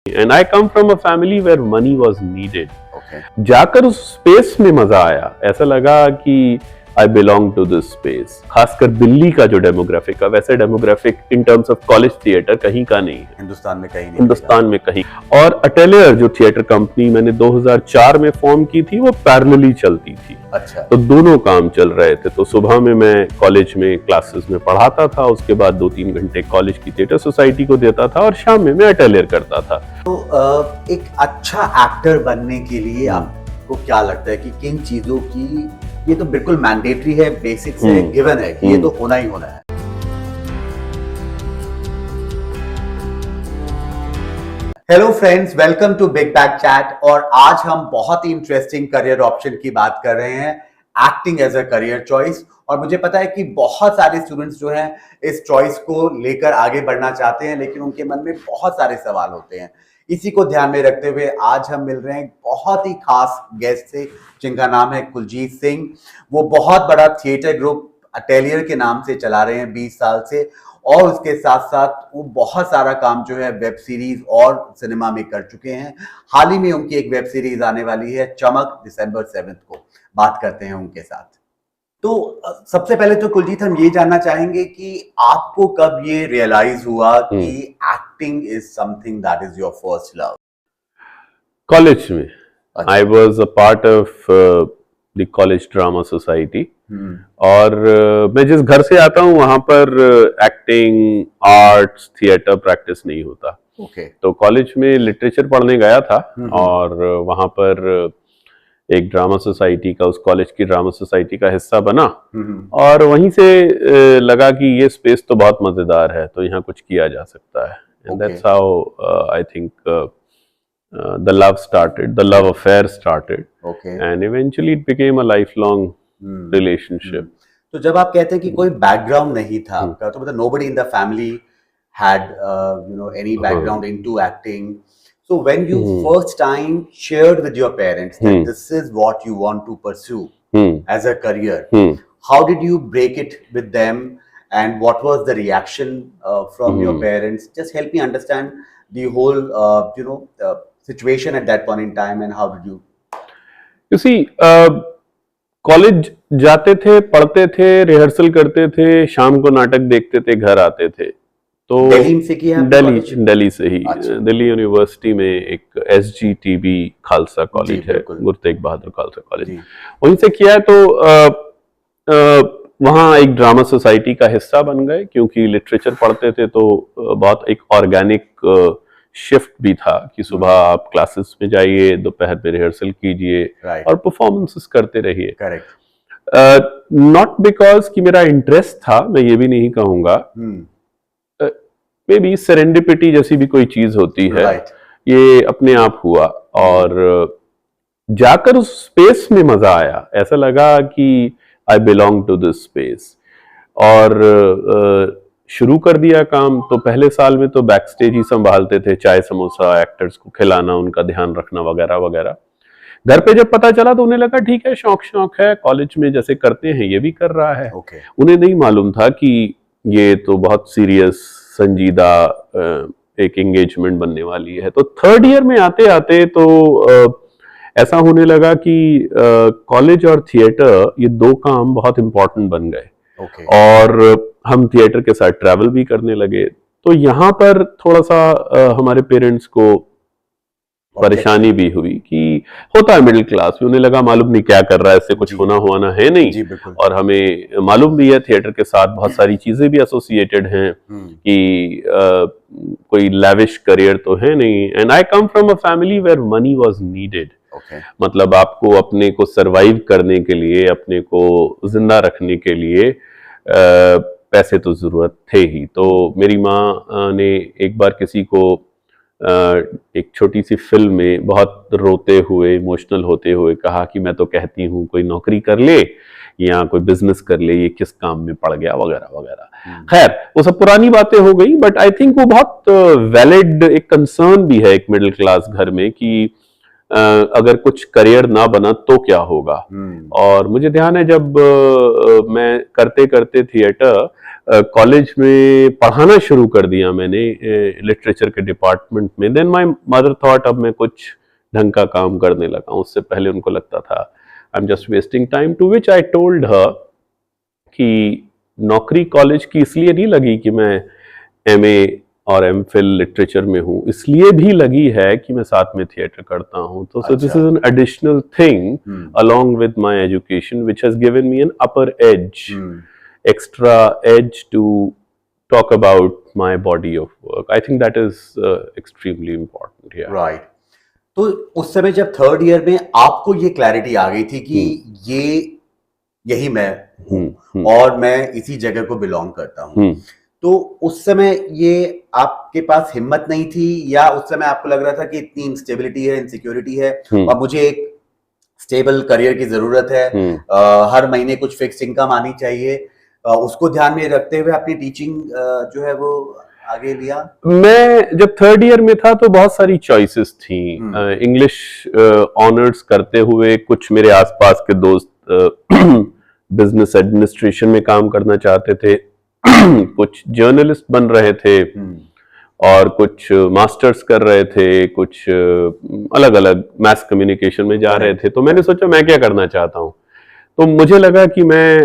And I come from a family where money was needed. Okay. जाकर उस space में मजा आया, ऐसा लगा कि I belong to this space. खासकर दिल्ली का जो डेमोग्राफिक है, वैसे demographic in terms of college theatre कहीं का नहीं है हिंदुस्तान में कहीं नहीं, हिंदुस्तान में कहीं। और अटेलियर जो थिएटर कंपनी मैंने 2004 में फॉर्म की थी, वो पैरेलली चलती थी। अच्छा। तो दोनों काम चल रहे थे। तो सुबह में मैं कॉलेज में क्लासेस में पढ़ाता था, उसके बाद 2-3 घंटे कॉलेज की थिएटर सोसाइटी को देता था और शाम में मैं अटेलियर करता था। तो एक अच्छा एक्टर बनने के लिए आपको क्या लगता है कि किन चीजों की, ये तो बिल्कुल मैंडेटरी है, बेसिक्स है, गिवन है कि ये तो होना ही होना है? Hello friends, welcome to big bag chat. और आज हम बहुत ही इंटरेस्टिंग करियर ऑप्शन की बात कर रहे हैं, acting as a career choice. और मुझे पता है कि बहुत सारे स्टूडेंट्स जो हैं इस चॉइस को लेकर आगे बढ़ना चाहते हैं, लेकिन उनके मन में बहुत सारे सवाल होते हैं। इसी को ध्यान में रखते हुए आज हम मिल रहे हैं बहुत ही खास गेस्ट से, जिनका नाम है कुलजीत सिंह। वो बहुत बड़ा थिएटर ग्रुप अटेलियर के नाम से चला रहे हैं 20 साल से, और उसके साथ साथ वो बहुत सारा काम जो है वेब सीरीज और सिनेमा में कर चुके हैं। हाल ही में उनकी एक वेब सीरीज आने वाली है चमक, December 7 को। बात करते हैं उनके साथ। तो सबसे पहले तो कुलजीत, हम ये जानना चाहेंगे कि आपको कब ये रियलाइज हुआ कि acting is something that is your first love? College में I was a part of the college drama society. और मैं जिस घर से आता हूँ वहां पर एक्टिंग, आर्ट्स, थिएटर प्रैक्टिस नहीं होता। तो कॉलेज में लिटरेचर पढ़ने गया था और वहां पर एक ड्रामा सोसाइटी का, उस कॉलेज की ड्रामा सोसाइटी का हिस्सा बना। और वहीं से लगा कि ये स्पेस तो बहुत मजेदार है, तो यहाँ कुछ किया जा सकता है। And that's how I think the love started, the love affair started, and eventually it became a lifelong relationship. तो जब आप कहते हैं कि कोई बैकग्राउंड नहीं था आपका, तो मतलब nobody in the family had any background into acting. So when you first time shared with your parents that this is what you want to pursue as a career, how did you break it with them, and what was the reaction from your parents? Just help me understand the whole situation at that point in time, and how did you see, college जाते थे, पढ़ते थे, rehearsal करते थे, शाम को नाटक देखते थे, घर आते थे। तो दिल्ली से किया? दिल्ली से ही। दिल्ली यूनिवर्सिटी में एक SGTB खालसा कॉलेज है, गुरु तेग बहादुर खालसा कॉलेज, वहीं से किया। तो वहाँ एक ड्रामा सोसाइटी का हिस्सा बन गए, क्योंकि लिटरेचर पढ़ते थे तो बहुत एक ऑर्गेनिक शिफ्ट भी था कि सुबह आप क्लासेस में जाइए, दोपहर में रिहर्सल कीजिए और परफॉर्मेंसेस करते रहिए। नॉट बिकॉज कि मेरा इंटरेस्ट था, मैं ये भी नहीं कहूंगा, मे बी सेरेंडिपिटी जैसी भी कोई चीज होती है, ये अपने आप हुआ। और जाकर उस स्पेस में मजा आया, ऐसा लगा कि I belong to this space. और शुरू कर दिया काम। तो पहले साल में तो बैक स्टेज ही संभालते थे, चाय समोसा एक्टर्स को खिलाना, उनका ध्यान रखना वगैरह वगैरह। घर पे जब पता चला तो उन्हें लगा ठीक है, शौक है, कॉलेज में जैसे करते हैं ये भी कर रहा है। उन्हें नहीं मालूम था कि ये तो बहुत सीरियस, संजीदा एक एंगेजमेंट बनने वाली है। तो थर्ड ईयर में आते आते तो ऐसा होने लगा कि कॉलेज और थिएटर, ये दो काम बहुत इंपॉर्टेंट बन गए। और हम थिएटर के साथ ट्रैवल भी करने लगे। तो यहाँ पर थोड़ा सा हमारे पेरेंट्स को परेशानी भी हुई कि होता है मिडिल क्लास में, उन्हें लगा मालूम नहीं क्या कर रहा है, इससे कुछ होना है नहीं। और हमें मालूम भी है थिएटर के साथ बहुत सारी चीजें भी एसोसिएटेड हैं कि कोई लैविश करियर तो है नहीं। And I come from a family where money was needed. मतलब आपको अपने को सरवाइव करने के लिए, अपने को जिंदा रखने के लिए पैसे तो जरूरत थे ही। तो मेरी माँ ने एक बार किसी को एक छोटी सी फिल्म में बहुत रोते हुए, इमोशनल होते हुए कहा कि मैं तो कहती हूँ कोई नौकरी कर ले या कोई बिजनेस कर ले, ये किस काम में पड़ गया वगैरह वगैरह। खैर, वो सब पुरानी बातें हो गई, बट आई थिंक वो बहुत वैलिड एक कंसर्न भी है एक मिडिल क्लास घर में कि अगर कुछ करियर ना बना तो क्या होगा। और मुझे ध्यान है जब मैं करते करते थिएटर कॉलेज में पढ़ाना शुरू कर दिया मैंने लिटरेचर के डिपार्टमेंट में, देन माय मदर थॉट अब मैं कुछ ढंग का काम करने लगा हूँ। उससे पहले उनको लगता था I am just wasting time, to which I told her कि नौकरी कॉलेज की इसलिए नहीं लगी कि मैं एमए और एमफिल लिटरेचर में हूँ, इसलिए भी लगी है कि मैं साथ में थिएटर करता हूँ। तो so this is an additional thing along with my education which has given me an upper as, extra edge to talk about my body of work. I think that is extremely important here. Right. तो उस समय जब third year में आपको ये clarity आ गई थी कि ये यही मैं हूँ और मैं इसी जगह को बिलोंग करता हूँ, तो उस समय ये आपके पास हिम्मत नहीं थी या उस समय आपको लग रहा था कि इतनी इंस्टेबिलिटी है, इनसिक्योरिटी है और मुझे एक स्टेबल करियर की जरूरत है, हर महीने कुछ फिक्स इनकम आनी चाहिए, उसको ध्यान में रखते हुए अपनी टीचिंग जो है वो आगे लिया? मैं जब थर्ड ईयर में था तो बहुत सारी चॉइसेस थी। इंग्लिश ऑनर्स करते हुए कुछ मेरे आसपास के दोस्त बिजनेस एडमिनिस्ट्रेशन में काम करना चाहते थे, कुछ जर्नलिस्ट बन रहे थे और कुछ मास्टर्स कर रहे थे, कुछ अलग अलग मैस कम्युनिकेशन में जा रहे थे। तो मैंने सोचा मैं क्या करना चाहता हूँ, तो मुझे लगा कि मैं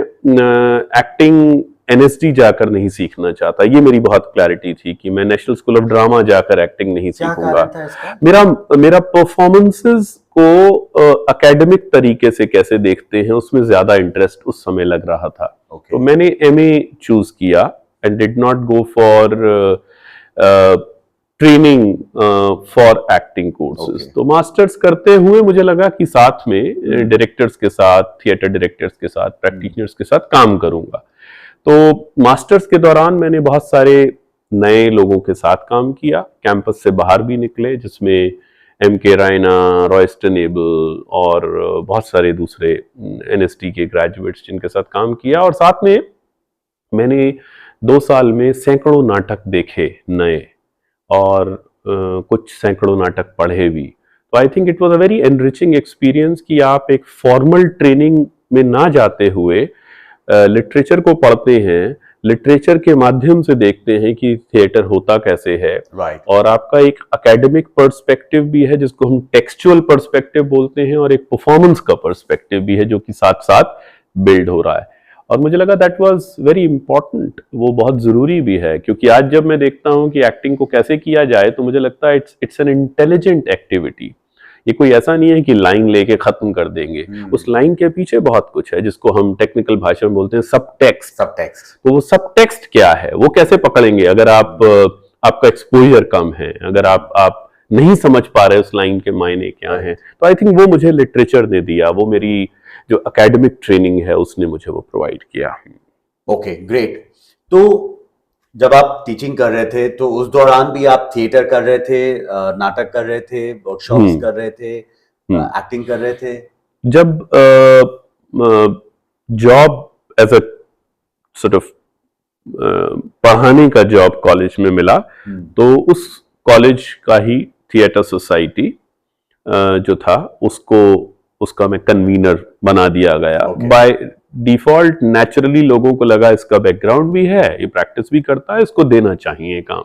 एक्टिंग एनएसडी जाकर नहीं सीखना चाहता। ये मेरी बहुत क्लैरिटी थी कि मैं नेशनल स्कूल ऑफ ड्रामा जाकर एक्टिंग नहीं सीखूंगा। मेरा परफॉर्मेंसेस को एकेडमिक तरीके से कैसे देखते हैं उसमें ज्यादा इंटरेस्ट उस समय लग रहा था। तो मैंने एमए चूज किया and did not go for training for acting courses. तो मास्टर्स करते हुए मुझे लगा कि साथ में डायरेक्टर्स के साथ, थिएटर डायरेक्टर्स के साथ, प्रैक्टिशनर्स के साथ काम करूंगा। तो मास्टर्स के दौरान मैंने बहुत सारे नए लोगों के साथ काम किया, कैंपस से बाहर भी निकले, जिसमें MK रायना, रॉयस्टन एबल और बहुत सारे दूसरे NST के ग्रेजुएट्स जिनके साथ काम किया। और साथ में मैंने 2 साल में सैकड़ों नाटक देखे नए और कुछ सैकड़ों नाटक पढ़े भी। तो I think it was a very enriching experience कि आप एक फॉर्मल ट्रेनिंग में ना जाते हुए लिटरेचर को पढ़ते हैं, लिटरेचर के माध्यम से देखते हैं कि थिएटर होता कैसे है। और आपका एक एकेडमिक पर्सपेक्टिव भी है जिसको हम टेक्सचुअल पर्सपेक्टिव बोलते हैं, और एक परफॉर्मेंस का पर्सपेक्टिव भी है जो कि साथ साथ बिल्ड हो रहा है। और मुझे लगा दैट वाज वेरी इंपॉर्टेंट, वो बहुत जरूरी भी है, क्योंकि आज जब मैं देखता हूं कि एक्टिंग को कैसे किया जाए तो मुझे लगता है इट्स एन इंटेलिजेंट एक्टिविटी। ये कोई ऐसा नहीं है कि लाइन लेके खत्म कर देंगे, उस लाइन के पीछे बहुत कुछ है जिसको हम टेक्निकल भाषा में बोलते हैं सब टेक्स्ट। तो वो सब टेक्स्ट क्या है, वो कैसे पकड़ेंगे अगर आपका एक्सपोजर कम है, अगर आप नहीं समझ पा रहे उस लाइन के मायने क्या है। तो आई थिंक वो मुझे लिटरेचर ने दिया, वो मेरी जो एकेडमिक ट्रेनिंग है उसने मुझे वो प्रोवाइड किया। Okay, great. तो जब आप टीचिंग कर रहे थे तो उस दौरान भी आप थिएटर कर रहे थे, नाटक कर रहे थे, वर्कशॉप्स कर रहे थे, एक्टिंग कर रहे थे? जब job as a sort of पढ़ाने का जॉब कॉलेज में मिला, तो उस कॉलेज का ही थिएटर सोसाइटी जो था उसका मैं कन्वीनर बना दिया गया। बाय डिफॉल्ट नेचुरली लोगों को लगा इसका बैकग्राउंड भी है, ये प्रैक्टिस भी करता है, इसको देना चाहिए काम।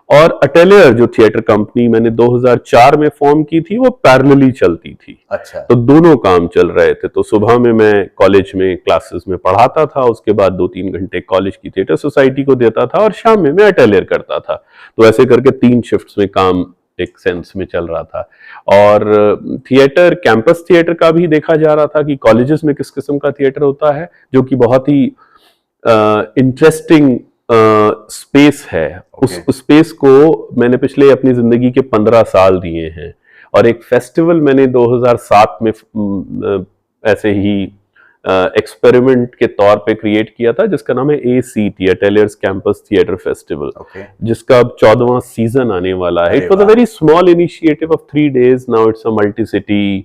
और अटेलियर जो थिएटर कंपनी मैंने 2004 में फॉर्म की थी वो पैरेलली चलती थी। अच्छा। तो दोनों काम चल रहे थे। तो सुबह में मैं कॉलेज में क्लासेस में पढ़ाता था, उसके बाद 2-3 घंटे कॉलेज की थिएटर सोसाइटी को देता था और शाम में मैं अटेलियर करता था। तो ऐसे करके 3 शिफ्ट्स में काम एक सेंस में चल रहा था। और थिएटर, कैंपस थिएटर का भी देखा जा रहा था कि कॉलेजेस में किस किस्म का थिएटर होता है, जो कि बहुत ही इंटरेस्टिंग स्पेस है। उस स्पेस को मैंने पिछले अपनी जिंदगी के 15 साल दिए हैं। और एक फेस्टिवल मैंने 2007 में ऐसे ही एक्सपेरिमेंट के तौर पे क्रिएट किया था जिसका नाम है ACT, अटेलियर्स कैंपस थिएटर फेस्टिवल, जिसका अब 14वां सीजन आने वाला है। It was a very small initiative of 3 days, now it's a multi city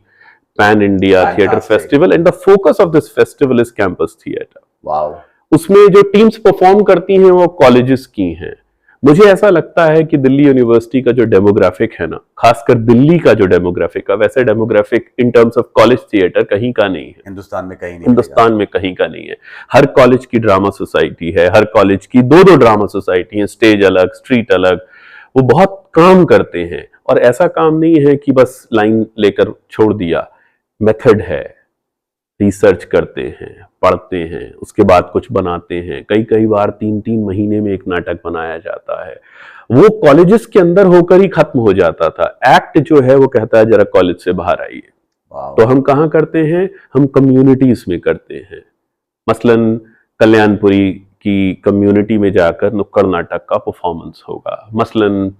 pan India theatre festival and the focus of this festival is campus theatre. Wow. उसमें जो teams perform करती हैं वो कॉलेजेस की हैं, मुझे ऐसा लगता है कि दिल्ली यूनिवर्सिटी का जो डेमोग्राफिक है ना, खासकर दिल्ली का जो डेमोग्राफिक है, वैसे demographic in terms of college theatre कहीं का नहीं है। हिंदुस्तान में कहीं नहीं, हिंदुस्तान में कहीं का नहीं है। हर कॉलेज की ड्रामा सोसाइटी है, हर कॉलेज की दो ड्रामा सोसाइटी है, स्टेज अलग, स्ट्रीट अलग। वो बहुत काम करते हैं, और ऐसा काम नहीं है कि बस लाइन लेकर छोड़ दिया। मेथड है, रिसर्च करते हैं, पढ़ते हैं, उसके बाद कुछ बनाते हैं। कई बार 3-3 महीने में एक नाटक बनाया जाता है। वो कॉलेजेस के अंदर होकर ही खत्म हो जाता था। एक्ट जो है वो कहता है जरा कॉलेज से बाहर आइए। तो हम कहाँ करते हैं? हम कम्युनिटीज में करते हैं। मसलन कल्याणपुरी की कम्युनिटी में जाकर नुक्कड़ नाटक का परफॉर्मेंस होगा। मसलन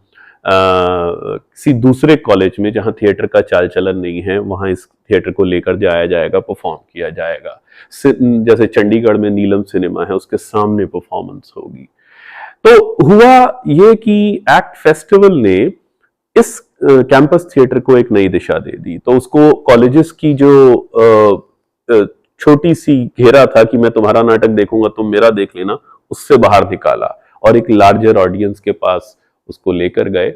किसी दूसरे कॉलेज में जहां थिएटर का चाल चलन नहीं है, वहां इस थिएटर को लेकर जाया जाएगा, परफॉर्म किया जाएगा। जैसे चंडीगढ़ में नीलम सिनेमा है, उसके सामने परफॉर्मेंस होगी। तो हुआ ये कि एक्ट फेस्टिवल ने इस कैंपस थिएटर को एक नई दिशा दे दी। तो उसको कॉलेजेस की जो छोटी सी घेरा था कि मैं तुम्हारा नाटक देखूंगा, तुम मेरा देख लेना, उससे बाहर निकाला और एक लार्जर ऑडियंस के पास उसको लेकर गए।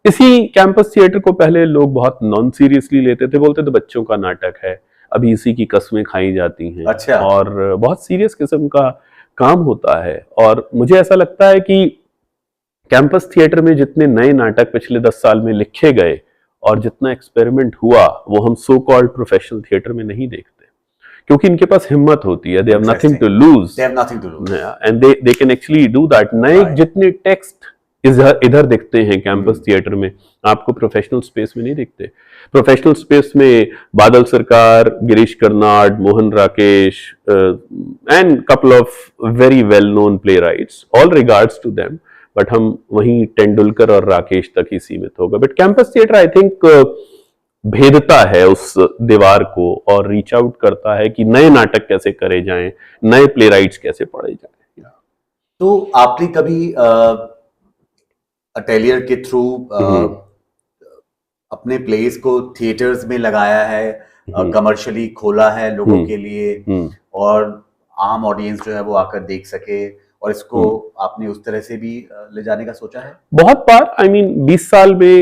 इसी कैंपस थिएटर को पहले लोग बहुत नॉन सीरियसली लेते थे, बोलते थे बच्चों का नाटक है, अभी इसी की कस्में खाई जाती हैं। अच्छा। और बहुत सीरियस किस्म का काम होता है। और मुझे ऐसा लगता है कि कैंपस थिएटर में जितने नए नाटक पिछले 10 साल में लिखे गए और जितना एक्सपेरिमेंट हुआ, वो हम सो कॉल्ड प्रोफेशनल थिएटर में नहीं देखते, क्योंकि इनके पास हिम्मत होती है। They have nothing to lose and they can actually do that. नए जितने टेक्स्ट इधर दिखते हैं कैंपस थिएटर में, आपको प्रोफेशनल स्पेस में नहीं दिखते। प्रोफेशनल स्पेस में Badal Sarkar, Girish Karnad, Mohan Rakesh and couple of very well known playwrights, all regards to them, but हम वहीं तेंदुलकर और राकेश तक ही सीमित हो गए। But campus theatre I think भेदता है उस दीवार को और रीच आउट करता है कि नए नाटक कैसे करे जाएं, नए प्ले राइट्स कैसे पढ़े जाएं। तो आपने कभी अटेलियर के थ्रू अपने प्लेस को थिएटर्स में लगाया है, कमर्शियली खोला है लोगों के लिए, और आम ऑडियंस जो है वो आकर देख सके, और इसको आपने उस तरह से भी ले जाने का सोचा है? बहुत बार, आई मीन 20 साल में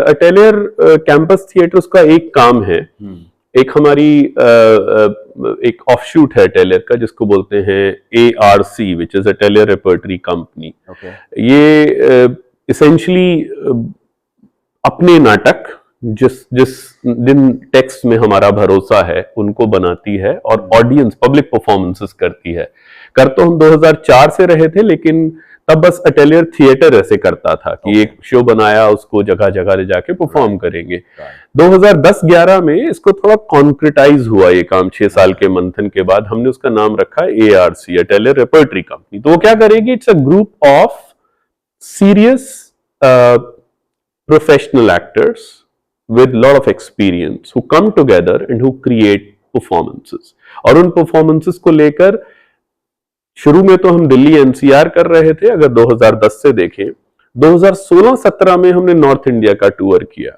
अटेलियर कैंपस थिएटर्स का एक काम है। एक हमारी एक ऑफशूट है अटेलियर का, जिसको बोलते हैं ARC, which is atelier repertory company. ये इसेंशली अपने नाटक जिन टेक्स्ट में हमारा भरोसा है उनको बनाती है और ऑडियंस पब्लिक परफॉर्मेंसेस करती है। कर तो हम 2004 से रहे थे, लेकिन तब बस अटेलियर थिएटर ऐसे करता था कि एक शो बनाया, उसको जगह जगह ले जाके परफॉर्म करेंगे। 2010-11 में इसको थोड़ा कॉन्क्रिटाइज हुआ ये काम। 6 साल के मंथन के बाद हमने उसका नाम रखा ARC, अटेलियर रेपर्टरी कंपनी। तो वो क्या करेगी? It's a group of serious professional actors with lot of experience who come together and who create performances। और उन performances को लेकर शुरू में तो हम दिल्ली NCR कर रहे थे। अगर 2010 से देखें, 2016-17 में हमने नॉर्थ इंडिया का टूर किया।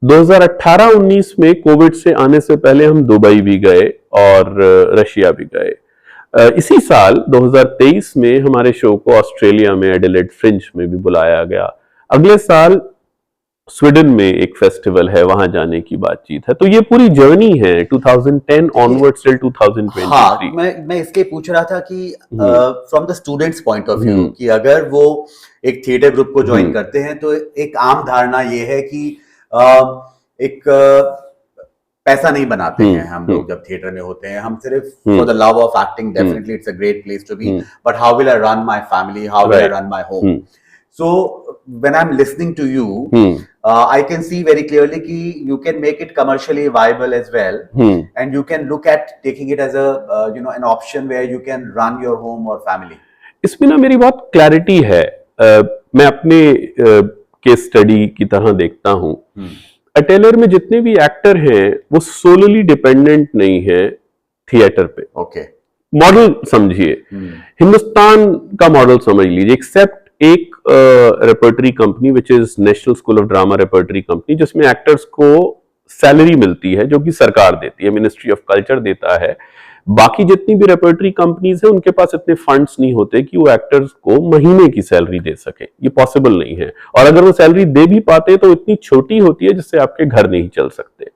2018-19 में कोविड से आने से पहले हम दुबई भी गए और रशिया भी गए। इसी साल 2023 में हमारे शो को ऑस्ट्रेलिया में एडिलेड फ्रिंज में भी बुलाया गया। अगले साल स्वीडन में एक फेस्टिवल है, वहां जाने की बातचीत है। तो ये पूरी जर्नी है 2010 ऑनवर्ड्स टिल 2023। हाँ, मैं इसलिए पूछ रहा था कि from the students point of view, कि अगर वो एक थिएटर ग्रुप को ज्वाइन करते हैं तो एक आम धारणा ये है कि एक पैसा नहीं बनाते हैं हम लोग जब थिएटर में होते हैं। हम सिर्फ for the love of acting, definitely it's a great place to be, but how will I run my family, how will I run my home? So when I'm listening to you, I can see very clearly कि you can make it commercially viable as well, and you can look at taking it as a an option where you can run your home or family. इसमें ना मेरी बहुत clarity है। मैं अपने case study की तरह देखता हूँ। अटेलियर में जितने भी एक्टर हैं वो सोलली डिपेंडेंट नहीं है थिएटर पे। ओके, मॉडल समझिए, हिंदुस्तान का मॉडल समझ लीजिए, एक्सेप्ट एक repertory company which is national school of drama repertory company, जिसमें एक्टर्स को सैलरी मिलती है जो कि सरकार देती है, मिनिस्ट्री ऑफ कल्चर देता है। बाकी जितनी भी रेपर्टरी कंपनीज है उनके पास इतने फंड्स नहीं होते कि वो एक्टर्स को महीने की सैलरी दे सके, ये पॉसिबल नहीं है। और अगर वो सैलरी दे भी पाते तो इतनी छोटी होती है जिससे आपके घर नहीं चल सकते।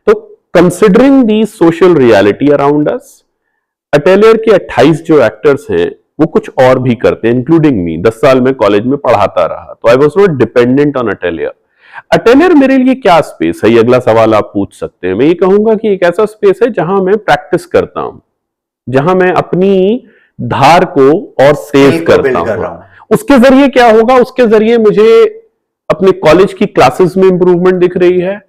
तो considering the social reality around us, atelier के 28 जो एक्टर्स हैं वो कुछ और भी करते हैं, इंक्लूडिंग मी। 10 साल में कॉलेज में पढ़ाता रहा, तो I was not dependent on atelier. Atelier मेरे लिए क्या स्पेस है, ये अगला सवाल आप पूछ सकते हैं। मैं ये कहूंगा कि एक ऐसा स्पेस है जहां मैं प्रैक्टिस करता हूं, जहां मैं अपनी धार को और सेव करता हूं। उसके जरिए क्या होगा, उसके जरिए मुझे अपने कॉलेज की क्लासेस में इंप्रूवमेंट दिख रही है।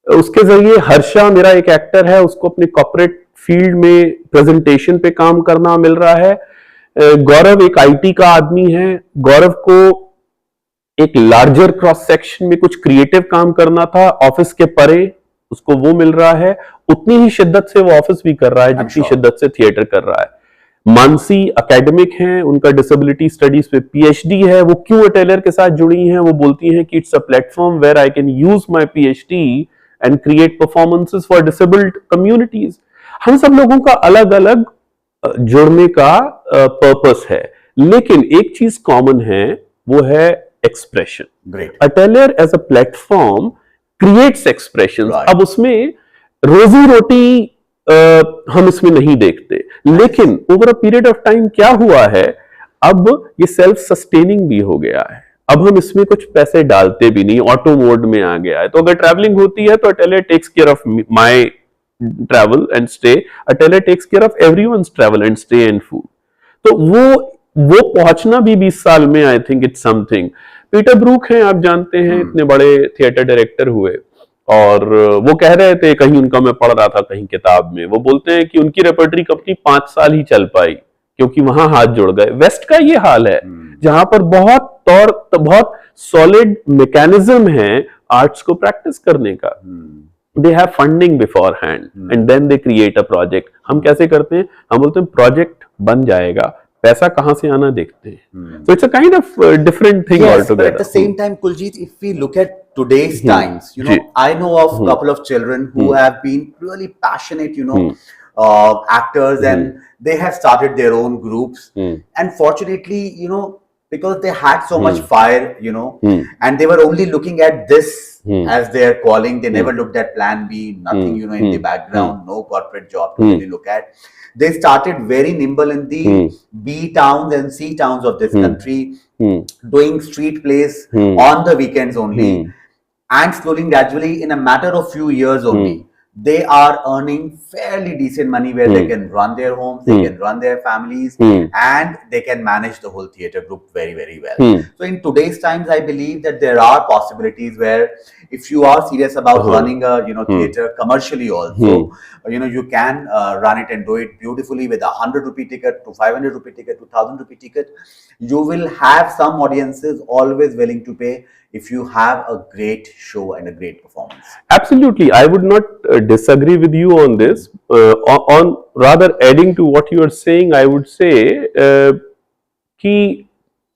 उसके जरिए हर्षा मेरा एक एक्टर है, उसको अपने कॉर्पोरेट फील्ड में प्रेजेंटेशन पे काम करना मिल रहा है। गौरव एक आईटी का आदमी है, गौरव को एक लार्जर क्रॉस सेक्शन में कुछ क्रिएटिव काम करना था ऑफिस के परे, उसको वो मिल रहा है। उतनी ही शिद्दत से वो ऑफिस भी कर रहा है जितनी शिद्दत से थिएटर कर रहा है। मानसी एकेडमिक हैं, उनका डिसेबिलिटी स्टडीज पे पीएचडी है। वो क्यों अटेलियर के साथ जुड़ी हैं, वो बोलती हैं कि it's a platform where I can use my PhD and create performances for disabled communities. हम सब लोगों का अलग अलग जुड़ने का पर्पस है, लेकिन एक चीज कॉमन है, वो है expression. Atelier as a platform creates expression. अब उसमें रोजी रोटी हम इसमें नहीं देखते, लेकिन over a period of time क्या हुआ है, अब ये सेल्फ सस्टेनिंग भी हो गया है। अब हम इसमें कुछ पैसे डालते भी नहीं, ऑटो मोड में आ गया है। तो अगर ट्रैवलिंग होती है तो atelier takes care of my travel and stay, atelier takes care of everyone's travel and stay and food. तो वो पहुंचना भी 20 साल में, I think it's something. Peter Brook हैं, आप जानते हैं, इतने बड़े थिएटर डायरेक्टर हुए, और वो कह रहे थे, कहीं उनका मैं पढ़ रहा था कहीं किताब में, वो बोलते हैं कि उनकी रेपर्टरी कंपनी 5 साल ही चल पाई क्योंकि वहां हाथ जुड़ गए। वेस्ट का ये हाल है, जहां पर बहुत सॉलिड मैकेनिज्म है आर्ट्स को प्रैक्टिस करने का। They have funding beforehand and then they create a project. हम कैसे करते हैं, हम बोलते हैं प्रोजेक्ट बन जाएगा, पैसा कहां से आना देखते हैं। So it's a kind of different thing altogether. But at the same time, Kuljit, if we look at today's times, you know, I know of a couple of children who have been really passionate, you know, actors, and they have started their own groups. And fortunately, you know, because they had so much fire, you know, and they were only looking at this as their calling. They never looked at plan B, nothing, you know, in the background, no corporate job to really look at. They started very nimble in the B towns and C towns of this country, doing street plays on the weekends only. And slowly, gradually, in a matter of few years only, they are earning fairly decent money where they can run their homes, they can run their families, and they can manage the whole theater group very, very well. So in today's times, I believe that there are possibilities where if you are serious about running a, you know, theater commercially also, you know, you can run it and do it beautifully with 100 rupee ticket to 500 rupee ticket to 1000 rupee ticket. You will have some audiences always willing to pay if you have a great show and a great performance. Absolutely, I would not disagree with you on this. On rather adding to what you are saying, I would say कि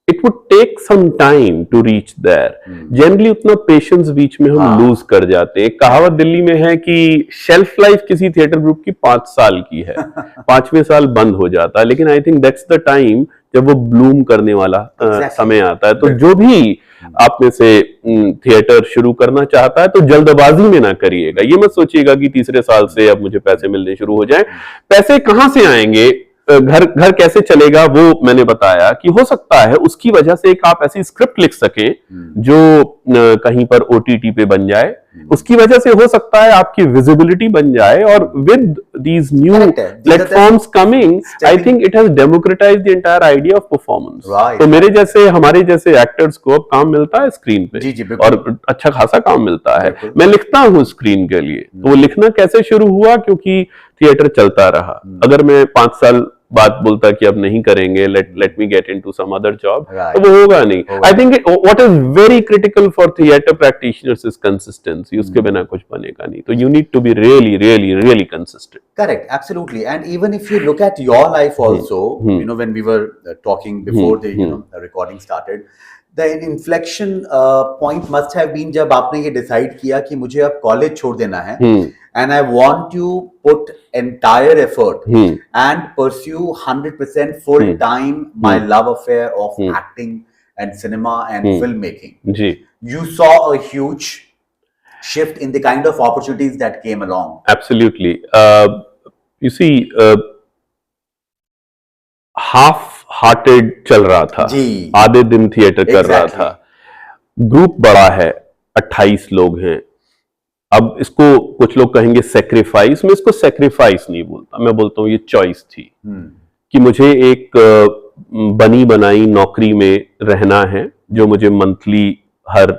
it would take some time to reach there. Generally उतना patience बीच में हम lose कर जाते हैं। कहावत दिल्ली में है कि shelf life किसी थिएटर ग्रुप की 5 साल की है, 5वें साल बंद हो जाता है, लेकिन I think that's the time जब वो ब्लूम करने वाला समय आता है। तो जो भी आप में से थिएटर शुरू करना चाहता है तो जल्दबाजी में ना करिएगा। ये मत सोचिएगा कि तीसरे साल से अब मुझे पैसे मिलने शुरू हो जाएं। पैसे कहां से आएंगे, घर कैसे चलेगा, वो मैंने बताया कि हो सकता है उसकी वजह से एक आप ऐसी स्क्रिप्ट लिख सकें जो कहीं पर ओटीटी पे बन जाए, उसकी वजह से हो सकता है आपकी विजिबिलिटी बन जाए, और with these new platforms coming, I think it has democratised the entire idea of performance. तो मेरे जैसे, हमारे जैसे एक्टर्स को अब काम मिलता है स्क्रीन पे, और अच्छा खासा काम मिलता है। मैं लिखता हूँ स्क्रीन के लिए, तो वो लिखना कैसे शुरू हुआ, क्योंकि थिएटर चलता रहा। अगर मैं 5 साल बात बोलता कि अब नहीं करेंगे, let me get into some other job, तो वो होगा नहीं। I think what is very critical for theatre practitioners is consistency. उसके बिना कुछ बनेगा नहीं। तो you need to be really consistent. Correct, absolutely. And even if you look at your life also, you know, when we were talking before the, you know, the recording started, The inflection point must have been जब आपने ये decide किया कि मुझे अब college छोड़ देना है, and I want to put entire effort and pursue 100% full time my love affair of acting and cinema and filmmaking. Ji. You saw a huge shift in the kind of opportunities that came along. Absolutely. You see, half-hearted चल रहा था, आधे दिन theatre कर रहा था, group बड़ा है, 28 लोग हैं. अब इसको कुछ लोग कहेंगे सेक्रीफाइस, मैं इसको सेक्रीफाइस नहीं बोलता, मैं बोलता हूँ ये चॉइस थी कि मुझे एक बनी बनाई नौकरी में रहना है जो मुझे मंथली हर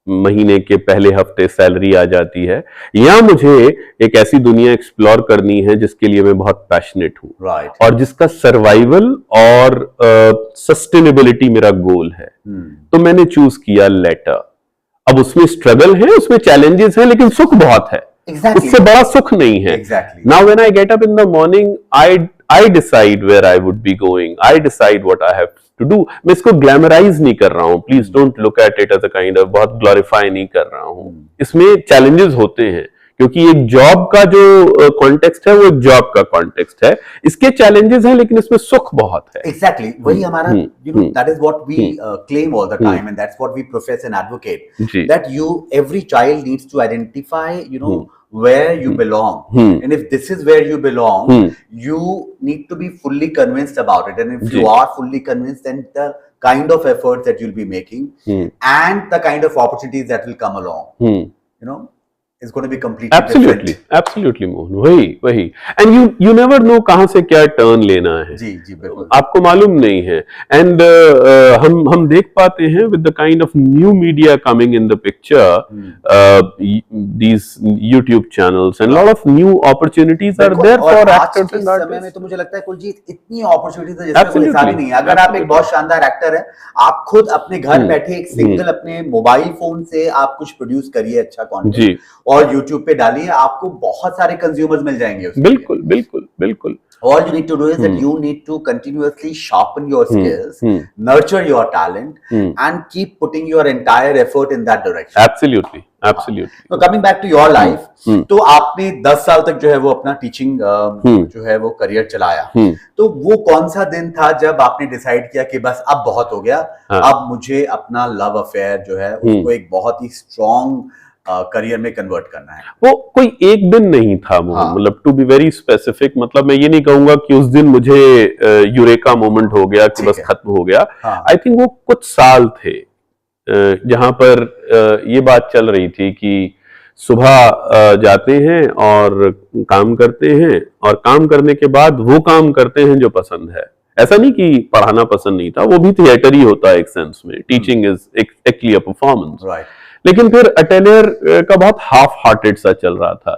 महीने के पहले हफ्ते सैलरी आ जाती है, या मुझे एक ऐसी दुनिया एक्सप्लोर करनी है जिसके लिए मैं बहुत पैशनेट हूँ, और जिसका सर्वाइवल और सस्टेनेबिलिटी मेरा गोल है. तो मैंने चूज किया लेटर. अब उसमें स्ट्रगल है, उसमें चैलेंजेस हैं, लेकिन सुख बहुत है. उससे बड़ा सुख नहीं है. Now when I get up in the morning, I decide where I would be going. I decide what I have to do. मैं इसको ग्लैमराइज नहीं कर रहा हूँ. Please don't look at it as a kind of, बहुत glorify नहीं कर रहा हूँ. इसमें चैलेंजेस होते हैं क्योंकि एक जॉब का जो कॉन्टेक्स्ट है वो एक जॉब का कॉन्टेक्स्ट है. इसके चैलेंजेस हैं लेकिन इसमें सुख बहुत है. Exactly. वही हमारा, you know, that is what we claim all the time, and that's what we profess and advocate. That every child needs to identify, you know, where you belong, and if this is where you belong, you need to be fully convinced about it, and if you are fully convinced, then the kind of efforts that you'll be making and the kind of opportunities that will come along, you know, is going to be completely absolutely different. Absolutely, Mohan. वही and you never know कहाँ से क्या turn लेना है. जी बिल्कुल, आपको मालूम नहीं है. and हम देख पाते हैं with the kind of new media coming in the picture, these YouTube channels and a lot of new opportunities are there for actors and artists. समय में तो मुझे लगता है कुलजीत इतनी अपॉर्चुनिटीज है जिसका कोई हिसाब ही नहीं है. अगर आप एक बहुत शानदार एक्टर है, आप खुद अपने घर बैठे एक सिंगल अपने मोबाइल फोन से आप कुछ प्रोड्यूस करिए अच्छा कंटेंट और YouTube पे डालिए, आपको बहुत सारे कंज्यूमर्स मिल जाएंगे उसके. बिल्कुल. All you need to do is that you need to continuously sharpen your skills, nurture your talent, and keep putting your entire effort in that direction. Absolutely. So coming back to your life, तो आपने 10 साल तक जो है वो अपना teaching जो है वो करियर चलाया. तो वो कौन सा दिन था जब आपने डिसाइड किया कि बस अब बहुत हो गया, अब मुझे अपना लव अफेयर जो है उसको एक बहुत ही स्ट्रॉन्ग करियर में कन्वर्ट करना है? वो कोई एक दिन नहीं था, मतलब टू बी वेरी स्पेसिफिक, मतलब मैं ये नहीं कहूंगा कि उस दिन मुझे यूरेका मोमेंट हो गया कि बस खत्म हो गया. आई थिंक वो कुछ साल थे जहां पर ये बात चल रही थी कि सुबह जाते हैं और काम करते हैं, और काम करने के बाद वो काम करते हैं जो पसंद है. ऐसा नहीं कि पढ़ाना पसंद नहीं था, वो भी थिएटर ही होता है एक सेंस में. Teaching is actually a performance. लेकिन फिर अटेलियर का बहुत हाफ हार्टेड सा चल रहा था.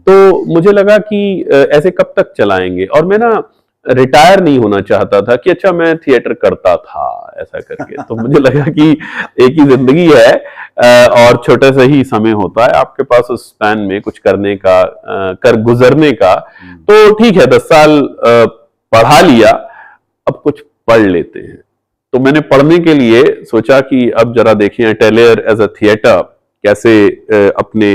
तो मुझे लगा कि ऐसे कब तक चलाएंगे, और मैं ना रिटायर नहीं होना चाहता था कि अच्छा मैं थिएटर करता था ऐसा करके. तो मुझे लगा कि एक ही जिंदगी है और छोटे से ही समय होता है आपके पास उस स्पैन में कुछ करने का, कर गुजरने का. तो ठीक है, 10 साल पढ़ा लिया, अब कुछ पढ़ लेते हैं. तो मैंने पढ़ने के लिए सोचा कि अब जरा देखें अटेलियर एज अ थिएटर कैसे अपने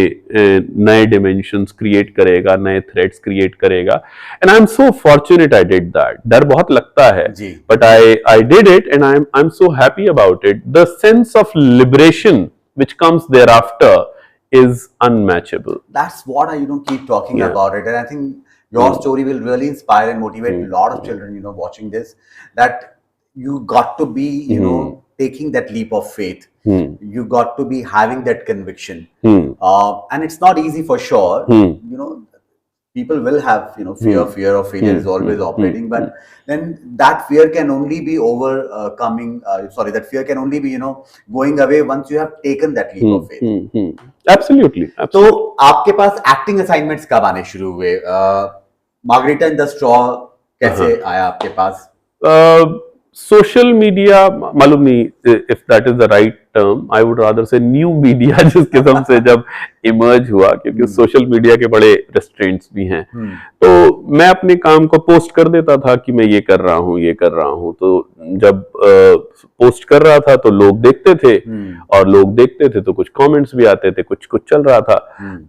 नए डिमेंशंस क्रिएट करेगा, नए थ्रेड्स क्रिएट करेगा. And I am so fortunate I did that. डर बहुत लगता है, but I did it and I am so happy about it. The sense of liberation which comes thereafter is unmatchable. That's what I keep talking about it, and I think your story will really inspire and motivate a lot of children, watching this, that you got to be, taking that leap of faith. You got to be having that conviction. And it's not easy for sure. People will have, fear of failure is always operating, but then that fear can only be that fear can only be, going away once you have taken that leap of faith. Absolutely. तो आपके पास acting assignments कब आने शुरू हुए? Margarita in the Straw कैसे आया आपके पास? Social media, मालूम नहीं if that is the right term, I would rather से न्यू मीडिया जिस किस्म से जब इमर्ज हुआ, क्योंकि सोशल मीडिया के बड़े रेस्ट्रेंट्स भी हैं। तो मैं अपने काम को पोस्ट कर देता था कि मैं ये कर रहा हूँ, ये कर रहा हूँ। तो जब पोस्ट कर रहा था तो लोग देखते थे, और लोग देखते थे तो कुछ कमेंट्स भी आते थे, कुछ कुछ चल रहा था।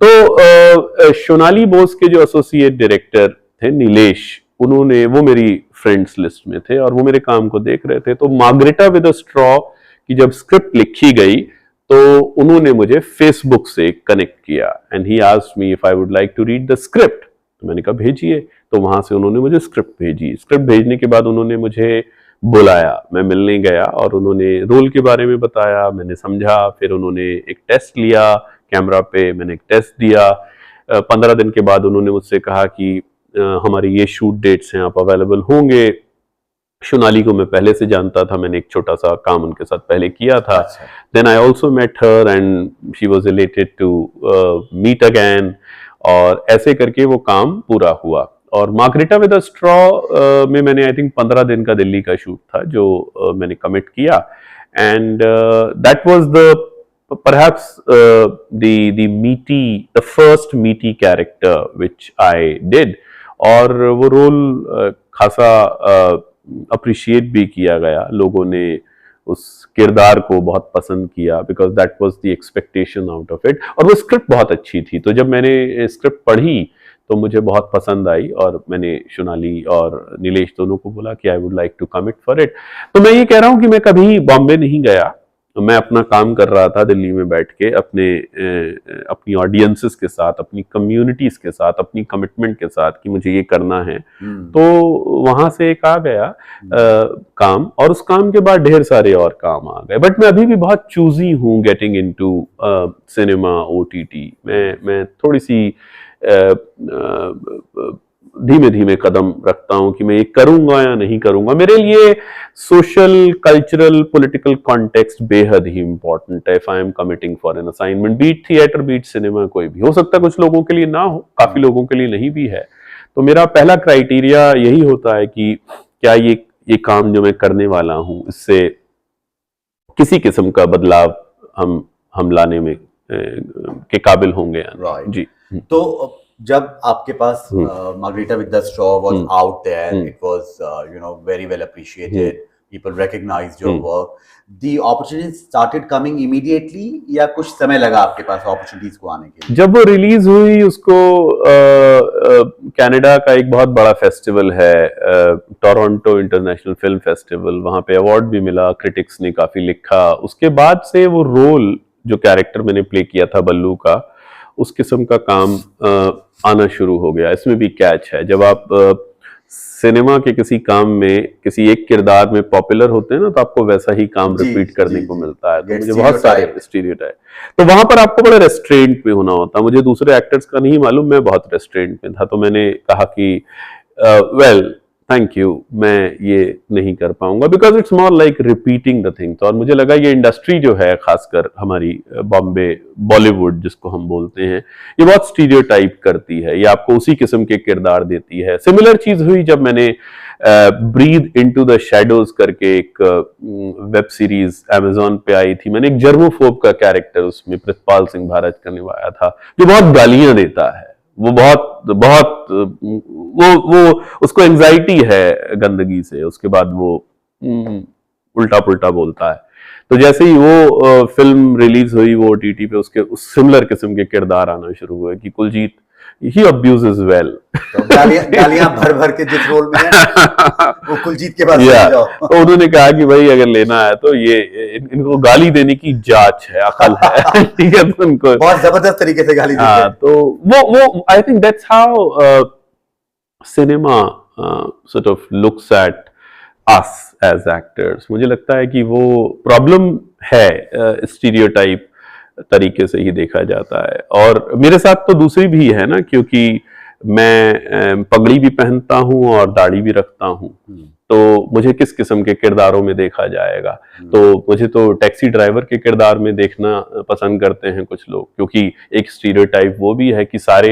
तो सोनाली बोस के जो एसोसिएट डायरेक्टर थे नीलेश, उन्होंने, वो मेरी फ्रेंड्स लिस्ट में थे और वो मेरे काम को देख रहे थे। तो मार्गरेटा विद अ स्ट्रॉ की जब स्क्रिप्ट लिखी गई तो उन्होंने मुझे फेसबुक से कनेक्ट किया, and he asked me if I would like to read the script. तो मैंने कहा भेजिए। तो वहां से उन्होंने मुझे स्क्रिप्ट भेजी। स्क्रिप्ट भेजने के बाद उन्होंने मुझे बुलाया, मैं मिलने गया और उन्होंने रोल के बारे में बताया, मैंने समझा। फिर उन्होंने एक टेस्ट लिया कैमरा पे, मैंने एक टेस्ट दिया। 15 दिन के बाद उन्होंने मुझसे कहा कि हमारी ये शूट डेट्स हैं, आप अवेलेबल होंगे। सोनाली को मैं पहले से जानता था, मैंने एक छोटा सा काम उनके साथ पहले किया था। Then I also met her and she was related to meet again, और ऐसे करके वो काम पूरा हुआ। और मार्गरेटा विद अ स्ट्रॉ में मैंने आई थिंक 15 दिन का दिल्ली का शूट था जो मैंने कमिट किया, and that was the perhaps the first meaty character which I did, और वो रोल खासा अप्रिशिएट भी किया गया। लोगों ने उस किरदार को बहुत पसंद किया, because that was the expectation out of it. और वो स्क्रिप्ट बहुत अच्छी थी, तो जब मैंने स्क्रिप्ट पढ़ी तो मुझे बहुत पसंद आई, और मैंने सोनाली और नीलेश दोनों को बोला कि I would like to commit for it. तो मैं ये कह रहा हूँ कि मैं कभी बॉम्बे नहीं गया, मैं अपना काम कर रहा था दिल्ली में बैठ के, अपनी ऑडियंसेस के साथ, अपनी कम्युनिटीज के साथ, अपनी कमिटमेंट के साथ कि मुझे ये करना है। तो वहां से एक आ गया काम, और उस काम के बाद ढेर सारे और काम आ गए। बट मैं अभी भी बहुत चूजी हूँ गेटिंग इनटू सिनेमा, ओटीटी। मैं थोड़ी सी धीमे धीमे कदम रखता हूं कि मैं ये करूंगा या नहीं करूंगा। मेरे लिए सोशल, कल्चरल, पॉलिटिकल कॉन्टेक्स्ट बेहद ही इंपॉर्टेंट है if I am committing for an assignment, be it theatre, be it cinema, कोई भी हो सकता है। कुछ लोगों के लिए ना हो, काफी लोगों के लिए नहीं भी है। तो मेरा पहला क्राइटेरिया यही होता है कि क्या ये काम जो मैं करने वाला हूं, इससे किसी किस्म का बदलाव हम लाने में के काबिल होंगे। जी। तो जब आपके पास Margarita with the straw was out there, it was very well appreciated, people recognized your work, the opportunities started coming immediately, या कुछ समय लगा आपके पास opportunities को आने के लिए? जब वो रिलीज हुई, उसको कनाडा का एक बहुत बड़ा फेस्टिवल है, टोरंटो इंटरनेशनल फिल्म फेस्टिवल, वहां पे अवार्ड भी मिला, क्रिटिक्स ने काफी लिखा। उसके बाद से वो रोल, जो कैरेक्टर मैंने प्ले किया था बल्लू का, उस किस्म का काम आना शुरू हो गया। इसमें भी कैच है, जब आप सिनेमा के किसी काम में, किसी एक किरदार में पॉपुलर होते हैं ना, तो आपको वैसा ही काम रिपीट करने को मिलता है। तो मुझे बहुत सारे स्टीरियोटाइप, तो वहां पर आपको बड़े रेस्ट्रेंट में होना होता है। मुझे दूसरे एक्टर्स का नहीं मालूम, मैं बहुत रेस्ट्रेंट में था। तो मैंने कहा कि वेल थैंक यू, मैं ये नहीं कर पाऊंगा, because it's more like repeating the thing. और मुझे लगा ये इंडस्ट्री जो है, खासकर हमारी बॉम्बे बॉलीवुड जिसको हम बोलते हैं, ये बहुत स्टीरियोटाइप करती है, ये आपको उसी किस्म के किरदार देती है। सिमिलर चीज हुई जब मैंने ब्रीद इनटू द शैडोज करके एक वेब सीरीज अमेजोन पे आई थी। मैंने एक जर्मोफोब का कैरेक्टर उसमें प्रितपाल सिंह भारत का निभाया था, जो बहुत गालियां देता है। वो वो उसको एंजाइटी है गंदगी से, उसके बाद वो उल्टा पुल्टा बोलता है। तो जैसे ही वो फिल्म रिलीज हुई, वो ओटीटी पे, उसके उस सिमिलर किस्म के किरदार आना शुरू हुए कि कुलजीत ही अब्यूजेस वेल। तो गालियां भर भर के जिस रोल में है, वो कुलजीत के पास जाओ। तो उन्होंने कहा कि भाई अगर लेना है तो ये इनको गाली देने की जांच है, अकल है। ठीक है, तो उनको बहुत जबरदस्त तरीके से गाली देते हैं। तो वो I think that's how cinema sort of looks at us as actors। मुझे लगता है कि वो प्रॉब्लम है, स्टीरियोटाइप तरीके से ही देखा जाता है। और मेरे साथ तो दूसरी भी है ना, क्योंकि मैं पगड़ी भी पहनता हूं और दाढ़ी भी रखता हूं, तो मुझे किस किस्म के किरदारों में देखा जाएगा। तो मुझे तो टैक्सी ड्राइवर के किरदार में देखना पसंद करते हैं कुछ लोग, क्योंकि एक स्टीरियोटाइप वो भी है कि सारे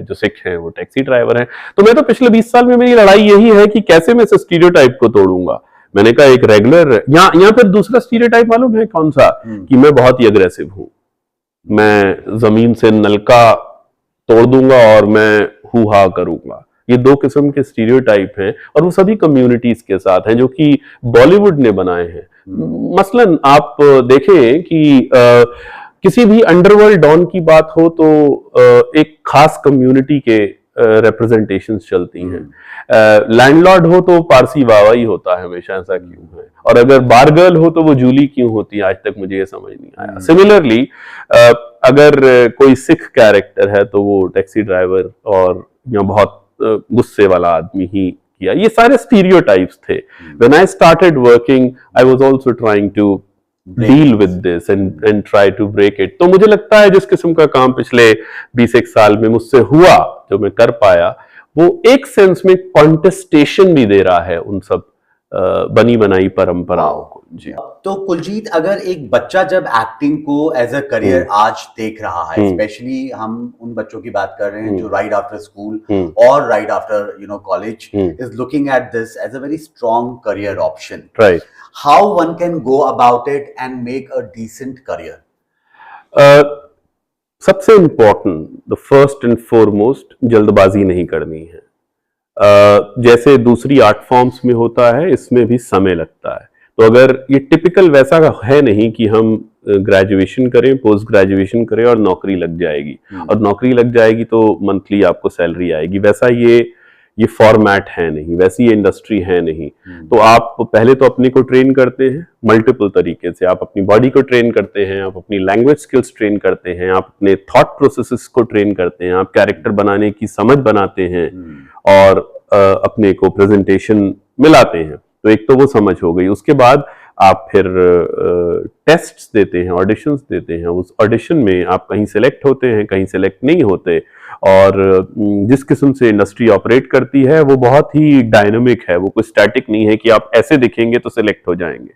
जो सिख हैं वो टैक्सी ड्राइवर हैं। तो मैं तो पिछले 20 साल में मेरी लड़ाई यही है कि कैसे मैं इस स्टीरियोटाइप को तोड़ूंगा। मैंने कहा एक रेगुलर, यहाँ फिर दूसरा स्टीरियोटाइप मालूम है कौन सा, कि मैं बहुत ही अग्रेसिव हूं, मैं जमीन से नलका तोड़ दूंगा और मैं हु हा करूंगा। ये दो किस्म के स्टीरियोटाइप हैं और वो सभी कम्युनिटीज के साथ हैं जो कि बॉलीवुड ने बनाए हैं। मसलन आप देखें कि किसी भी अंडरवर्ल्ड डॉन की बात हो तो एक खास कम्युनिटी के रिप्रेजेंटेशंस चलती हैं। लैंडलॉर्ड हो तो पारसी वावा ही होता है हमेशा, ऐसा क्यों है? और अगर बारगर्ल हो तो वो जूली क्यों होती है, आज तक मुझे ये समझ नहीं आया। सिमिलरली अगर कोई सिख कैरेक्टर है तो वो टैक्सी ड्राइवर और या बहुत गुस्से वाला आदमी ही किया। ये सारे स्टीरियोटाइप्स थे। When I started working I was also trying to deal with this and try to break it. तो मुझे लगता है जिस किस्म का काम पिछले 20 साल में मुझसे हुआ, जो मैं कर पाया, वो एक सेंस में कॉन्टेस्टेशन भी दे रहा है उन सब बनी बनाई परंपराओं को। जी। तो कुलजीत, अगर एक बच्चा जब एक्टिंग को एज अ करियर आज देख रहा है, स्पेशली हम उन बच्चों की बात कर रहे हैं जो राइट आफ्टर स्कूल और right after college is looking at this as a very strong career option, right, how one can go about it and make a decent career? सबसे important, the first and foremost, जल्दबाजी नहीं करनी है। जैसे दूसरी art forms में होता है, इसमें भी समय लगता है। तो अगर ये टिपिकल वैसा है नहीं कि हम ग्रेजुएशन करें, पोस्ट ग्रेजुएशन करें और नौकरी लग जाएगी, और नौकरी लग जाएगी तो मंथली आपको सैलरी आएगी, वैसा ये फॉर्मेट है नहीं, वैसी ये इंडस्ट्री है नहीं। तो आप पहले तो अपने को ट्रेन करते हैं मल्टीपल तरीके से। आप अपनी बॉडी को ट्रेन करते हैं, आप अपनी लैंग्वेज स्किल्स ट्रेन करते हैं, आप अपने थॉट प्रोसेसेस को ट्रेन करते हैं, आप कैरेक्टर बनाने की समझ बनाते हैं और अपने को प्रेजेंटेशन मिलाते हैं। तो एक तो वो समझ हो गई। उसके बाद आप फिर टेस्ट्स देते हैं, ऑडिशंस देते हैं। उस ऑडिशन में आप कहीं सिलेक्ट होते हैं, कहीं सिलेक्ट नहीं होते। और जिस किस्म से इंडस्ट्री ऑपरेट करती है वो बहुत ही डायनामिक है, वो कुछ स्टैटिक नहीं है कि आप ऐसे दिखेंगे तो सिलेक्ट हो जाएंगे,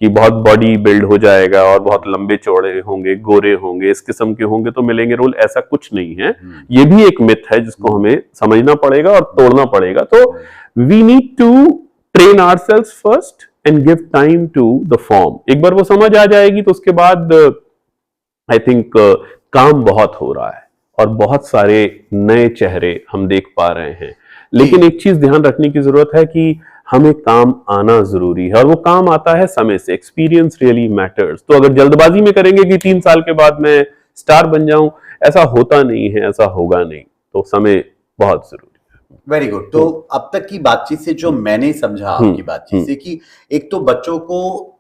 कि बहुत बॉडी बिल्ड हो जाएगा और बहुत लंबे चौड़े होंगे, गोरे होंगे, इस किस्म के होंगे तो मिलेंगे रोल, ऐसा कुछ नहीं है। ये भी एक मिथ है जिसको हमें समझना पड़ेगा और तोड़ना पड़ेगा। तो we need to train ourselves first and give time to the form. एक बार वो समझ आ जाएगी तो उसके बाद आई थिंक काम बहुत हो रहा है और बहुत सारे नए चेहरे हम देख पा रहे हैं। लेकिन एक चीज ध्यान रखने की जरूरत है कि हमें काम आना जरूरी है, और वो काम आता है समय से। Experience really matters. तो अगर जल्दबाजी में करेंगे कि 3 साल के बाद मैं स्टार बन जाऊं, ऐसा होता नहीं है, ऐसा होगा नहीं। तो समय बहुत जरूरी है। Very good. तो अब तक की बातचीत से जो मैंने समझा आपकी बातचीत से, कि एक तो बच्चों को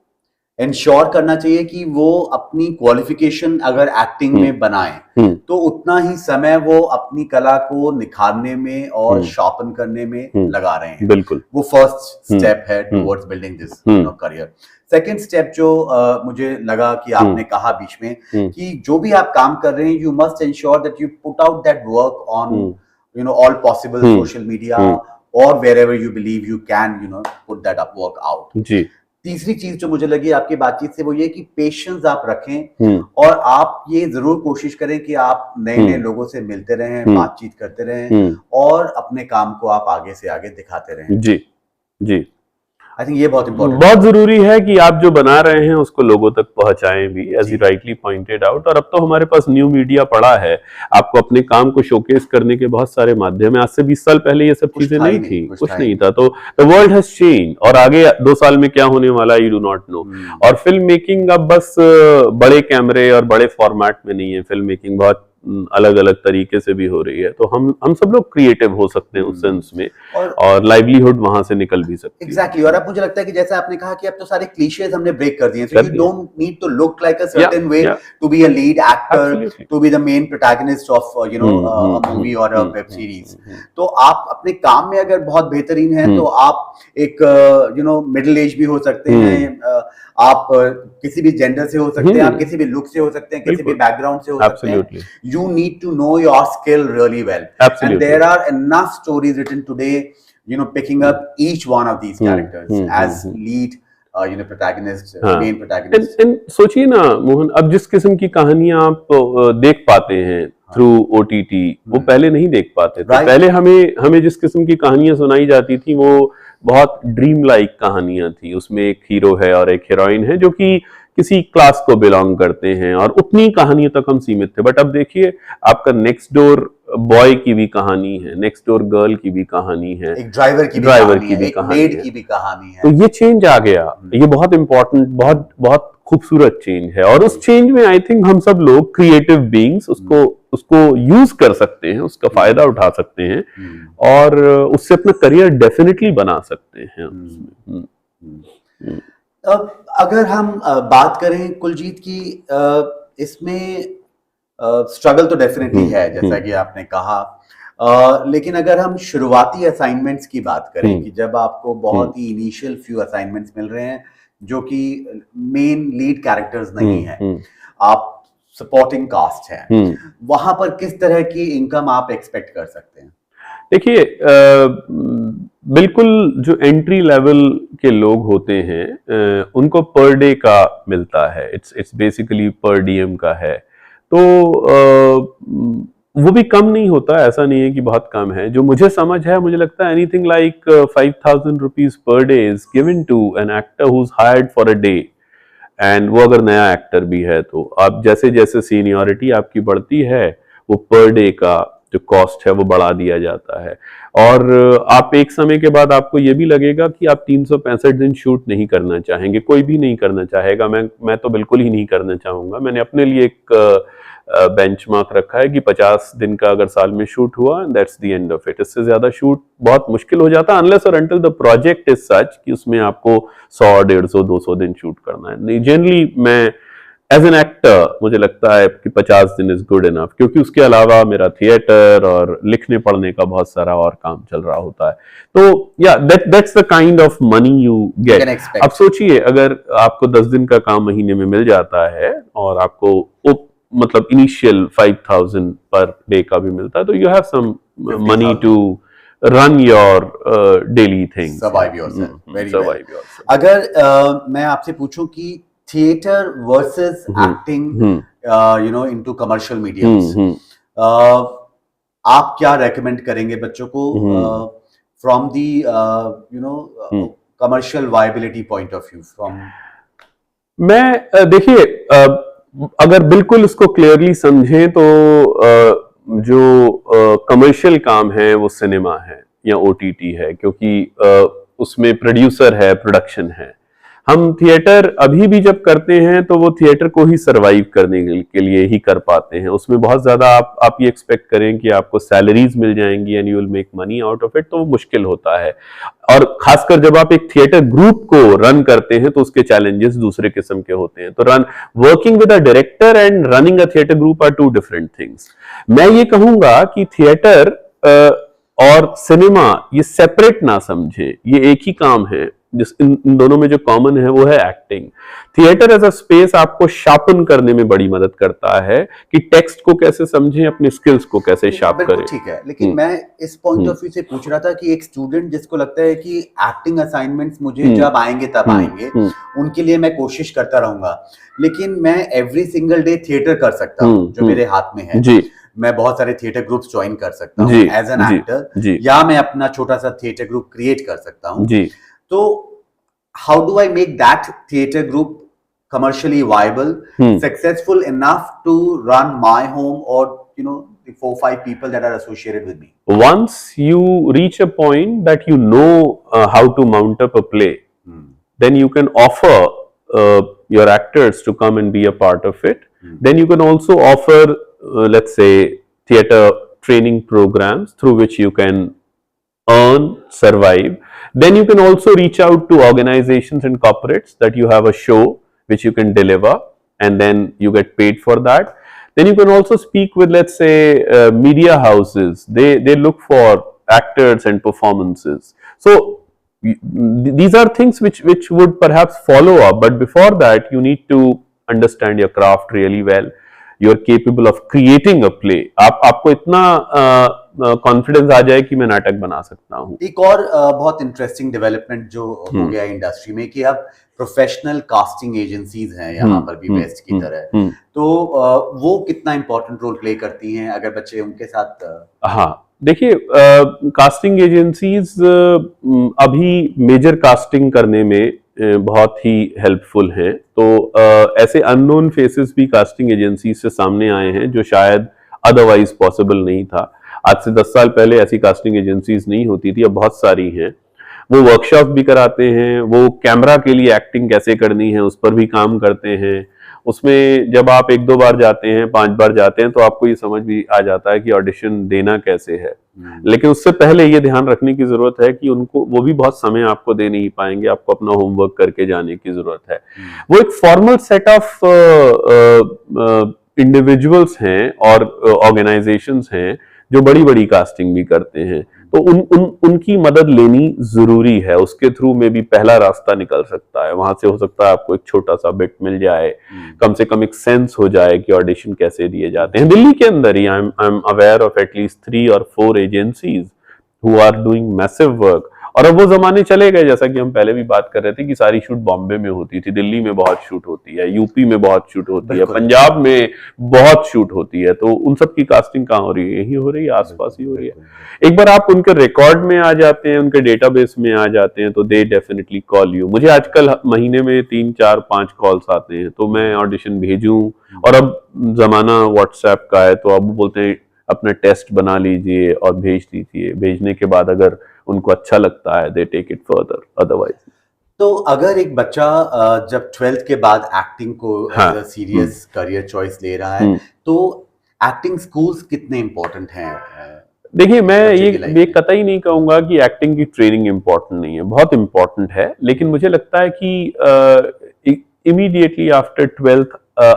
इंश्योर करना चाहिए कि वो अपनी क्वालिफिकेशन अगर एक्टिंग में बनाएं तो उतना ही समय वो अपनी कला को निखारने में और शार्पन करने में लगा रहे हैं। बिल्कुल, वो फर्स्ट स्टेप है towards building this career. Second step जो मुझे लगा कि आपने कहा बीच में कि जो भी आप काम कर रहे हैं, you must ensure that you put out that work on all possible social media or wherever you believe you can put that up work out. जी। तीसरी चीज जो मुझे लगी आपकी बातचीत से वो ये कि पेशेंस आप रखें और आप ये जरूर कोशिश करें कि आप नए नए लोगों से मिलते रहें, बातचीत करते रहें और अपने काम को आप आगे से आगे दिखाते रहें। जी जी, आई थिंक ये बहुत इंपॉर्टेंट, बहुत जरूरी है कि आप जो बना रहे हैं उसको लोगों तक पहुंचाएं भी, as you rightly pointed out. और अब तो हमारे पास न्यू मीडिया पड़ा है, आपको अपने काम को शोकेस करने के बहुत सारे माध्यम है। आज से 20 साल पहले ये सब चीजें नहीं थी, कुछ नहीं था। तो द वर्ल्ड हैज चेंज, और आगे 2 साल में क्या होने वाला है यू डू नॉट नो। और फिल्म मेकिंग अब बस बड़े कैमरे और बड़े फॉर्मेट में नहीं है, फिल्म मेकिंग बहुत अलग अलग तरीके से भी हो रही है। तो हम सब लोग क्रिएटिव हो सकते हैं उस सेंस में, और लाइवलीहुड वहां से निकल भी सकती है। एग्जैक्टली। और अब मुझे लगता है कि जैसा आपने कहा कि अब तो सारे क्लीशेज हमने ब्रेक कर दिए, so you don't need to look like a certain way to be a lead actor, to be the main protagonist of a movie और अ वेब सीरीज। तो आप अपने काम में अगर बहुत बेहतरीन हैं तो आप एक मिडिल एज भी हो सकते हैं, आप किसी भी जेंडर से हो सकते हैं, आप किसी भी लुक से हो सकते हैं, किसी भी बैकग्राउंड से हो सकते हैं। You need to know your skill really well. Absolutely. And there are enough stories written today, picking up each one of these characters as lead, protagonist, main protagonist. And सोचिए ना मोहन, अब जिस किस्म की कहानियां आप देख पाते हैं थ्रू OTT, वो पहले नहीं देख पाते थे। पहले हमें जिस किस्म की कहानियां सुनाई जाती थी वो बहुत ड्रीम लाइक कहानियां थी, उसमें एक हीरो है और एक हीरोइन है जो कि किसी क्लास को बिलोंग करते हैं और उतनी कहानियों तक हम सीमित थे। बट अब देखिए आपका नेक्स्ट डोर बॉय की भी कहानी है, नेक्स्ट डोर गर्ल की भी कहानी है, एक ड्राइवर की भी कहानी है, एक मेड की भी कहानी है। तो ये चेंज आ गया, ये बहुत इंपॉर्टेंट, बहुत बहुत खूबसूरत चेंज है। और उस चेंज में आई थिंक हम सब लोग क्रिएटिव बीइंग्स उसको यूज कर सकते हैं, उसका फायदा उठा सकते हैं और उससे अपना करियर डेफिनेटली बना सकते हैं। अब अगर हम बात करें कुलजीत की, इसमें स्ट्रगल तो डेफिनेटली है जैसा कि आपने कहा, लेकिन अगर हम शुरुआती असाइनमेंट्स की बात करें कि जब आपको बहुत ही इनिशियल फ्यू असाइनमेंट्स मिल रहे हैं जो कि मेन लीड कैरेक्टर्स नहीं है, आप सपोर्टिंग कास्ट है, वहां पर किस तरह की इनकम आप एक्सपेक्ट कर सकते हैं? देखिए बिल्कुल जो एंट्री लेवल के लोग होते हैं उनको पर डे का मिलता है, इट्स बेसिकली पर डीएम का है, तो वो भी कम नहीं होता, ऐसा नहीं है कि बहुत कम है। जो मुझे समझ है, मुझे लगता है anything like 5,000 rupees per day is given to an actor who is hired for a day, and वो अगर नया एक्टर भी है तो आप जैसे जैसे सीनियरिटी आपकी बढ़ती है वो पर डे का जो कॉस्ट है वो बढ़ा दिया जाता है। और आप एक समय के बाद आपको ये भी लगेगा कि आप 365 दिन शूट नहीं करना चाहेंगे, कोई भी नहीं करना चाहेगा, मैं तो बिल्कुल ही नहीं करना चाहूंगा। मैंने अपने लिए एक बेंचमार्क रखा है कि 50 दिन का अगर साल में शूट हुआ that's the end of it. इससे ज्यादा शूट बहुत मुश्किल हो जाता है अनलेस और until the project is such कि उसमें आपको 100, 150, 200 दिन शूट करना है। नहीं, जनरली मैं एज एन एक्टर मुझे लगता है कि 50 दिन इज गुड इनफ, क्योंकि उसके अलावा मेरा थिएटर और लिखने पढ़ने का बहुत सारा और काम चल रहा होता है। तो या that's the kind of money you get. अब सोचिए अगर आपको 10 दिन का काम महीने में मिल जाता है और आपको मतलब इनिशियल 5,000 पर डे का भी मिलता है, तो you have some money to run your daily things, survive yourself. अगर मैं आपसे पूछूं कि theatre versus acting you know into commercial mediums, आप क्या रेकमेंड करेंगे बच्चों को from the you know commercial viability point of view? From मैं देखिए अगर बिल्कुल इसको क्लियरली समझें तो जो कमर्शियल काम है वो सिनेमा है या ओटीटी है, क्योंकि उसमें प्रोड्यूसर है, प्रोडक्शन है। हम थिएटर अभी भी जब करते हैं तो वो थिएटर को ही सरवाइव करने के लिए ही कर पाते हैं। उसमें बहुत ज्यादा आप ये एक्सपेक्ट करें कि आपको सैलरीज मिल जाएंगी and you will make money out of it, तो वो मुश्किल होता है। और खासकर जब आप एक थिएटर ग्रुप को रन करते हैं तो उसके चैलेंजेस दूसरे किस्म के होते हैं। तो working with a director and running a theatre group are two different things. मैं ये कहूंगा कि थिएटर और सिनेमा ये सेपरेट ना समझे, ये एक ही काम है। जिस इन दोनों में जो कॉमन है वो है acting. Theatre as a space आपको शार्पन करने में बड़ी मदद करता है कि टेक्स्ट को कैसे समझें, अपने स्किल्स को कैसे शार्प करें। ठीक है, लेकिन मैं इस पॉइंट ऑफ व्यू से पूछ रहा था कि एक स्टूडेंट जिसको लगता है कि एक्टिंग असाइनमेंट्स मुझे जब आएंगे तब आएंगे, उनके लिए मैं कोशिश करता रहूंगा, लेकिन मैं एवरी सिंगल डे थिएटर कर सकता हूँ जो मेरे हाथ में है। जी, मैं बहुत सारे थिएटर ग्रुप्स ज्वाइन कर सकता हूँ एज एन एक्टर, या मैं अपना छोटा सा थिएटर ग्रुप क्रिएट कर सकता हूँ। तो how do I make that theater group commercially viable, successful enough to run my home or you know the 4-5 people that are associated with me? Once you reach a point that you know how to mount up a play, then you can offer your actors to come and be a part of it. Then you can also offer let's say theater training programs through which you can earn, survive. Then you can also reach out to organizations and corporates that you have a show which you can deliver and then you get paid for that. Then you can also speak with, let's say, media houses. They look for actors and performances. So these are things which would perhaps follow up, but before that you need to understand your craft really well. You are capable of creating a play. आपको इतना confidence आ जाए कि मैं नाटक बना सकता हूँ। एक और बहुत इंटरेस्टिंग डेवलपमेंट जो हो गया इंडस्ट्री में कि अब प्रोफेशनल कास्टिंग एजेंसीज हैं यहाँ पर भी वेस्ट की तरह, तो वो कितना इंपॉर्टेंट रोल प्ले करती हैं अगर बच्चे उनके साथ? हाँ, देखिए कास्टिंग एजेंसीज अभी मेजर कास्टिंग करने में बहुत ही हेल्पफुल हैं। तो ऐसे अननोन फेसेस भी कास्टिंग एजेंसी से सामने आए हैं जो शायद अदरवाइज पॉसिबल नहीं था। आज से 10 साल पहले ऐसी कास्टिंग एजेंसीज नहीं होती थी, अब बहुत सारी हैं। वो वर्कशॉप भी कराते हैं, वो कैमरा के लिए एक्टिंग कैसे करनी है उस पर भी काम करते हैं। उसमें जब आप 1-2 बार जाते हैं, 5 बार जाते हैं, तो आपको ये समझ भी आ जाता है कि ऑडिशन देना कैसे है। लेकिन उससे पहले ये ध्यान रखने की जरूरत है कि उनको वो भी बहुत समय आपको दे नहीं पाएंगे, आपको अपना होमवर्क करके जाने की जरूरत है। वो एक फॉर्मल सेट ऑफ इंडिविजुअल्स हैं और ऑर्गेनाइजेशंस हैं जो बड़ी बड़ी कास्टिंग भी करते हैं। तो उनकी मदद लेनी जरूरी है। उसके थ्रू में भी पहला रास्ता निकल सकता है। वहां से हो सकता है आपको एक छोटा सा बिट मिल जाए, कम से कम एक सेंस हो जाए कि ऑडिशन कैसे दिए जाते हैं। दिल्ली के अंदर ही I am aware of at least 3 और 4 agencies who are doing massive work. और अब वो जमाने चले गए, जैसा कि हम पहले भी बात कर रहे थे कि सारी शूट बॉम्बे में होती थी, दिल्ली में बहुत शूट होती है, यूपी में बहुत शूट होती है, पंजाब में बहुत शूट होती है। तो उन सब की कास्टिंग कहाँ हो रही है? यही हो रही है, आसपास ही हो रही है। एक बार आप उनके रिकॉर्ड में आ जाते हैं, उनके डेटाबेस में आ जाते हैं, तो दे डेफिनेटली कॉल यू। मुझे आजकल महीने में 3, 4, 5 कॉल्स आते हैं, तो मैं ऑडिशन भेजूं। और अब जमाना व्हाट्सएप का है, तो अब बोलते हैं अपना टेस्ट बना लीजिए और भेज दीजिए। भेजने के बाद अगर उनको अच्छा लगता है, they take it further, otherwise. तो अगर एक बच्चा जब 12th के बाद एक्टिंग को सीरियस करियर चॉइस ले रहा है, तो एक्टिंग स्कूल्स कितने इम्पोर्टेंट हैं? देखिए, मैं ये कतई नहीं कहूंगा कि एक्टिंग की ट्रेनिंग इम्पोर्टेंट नहीं है, बहुत इम्पोर्टेंट है। लेकिन मुझे लगता है कि इमीडिएटली आफ्टर 12th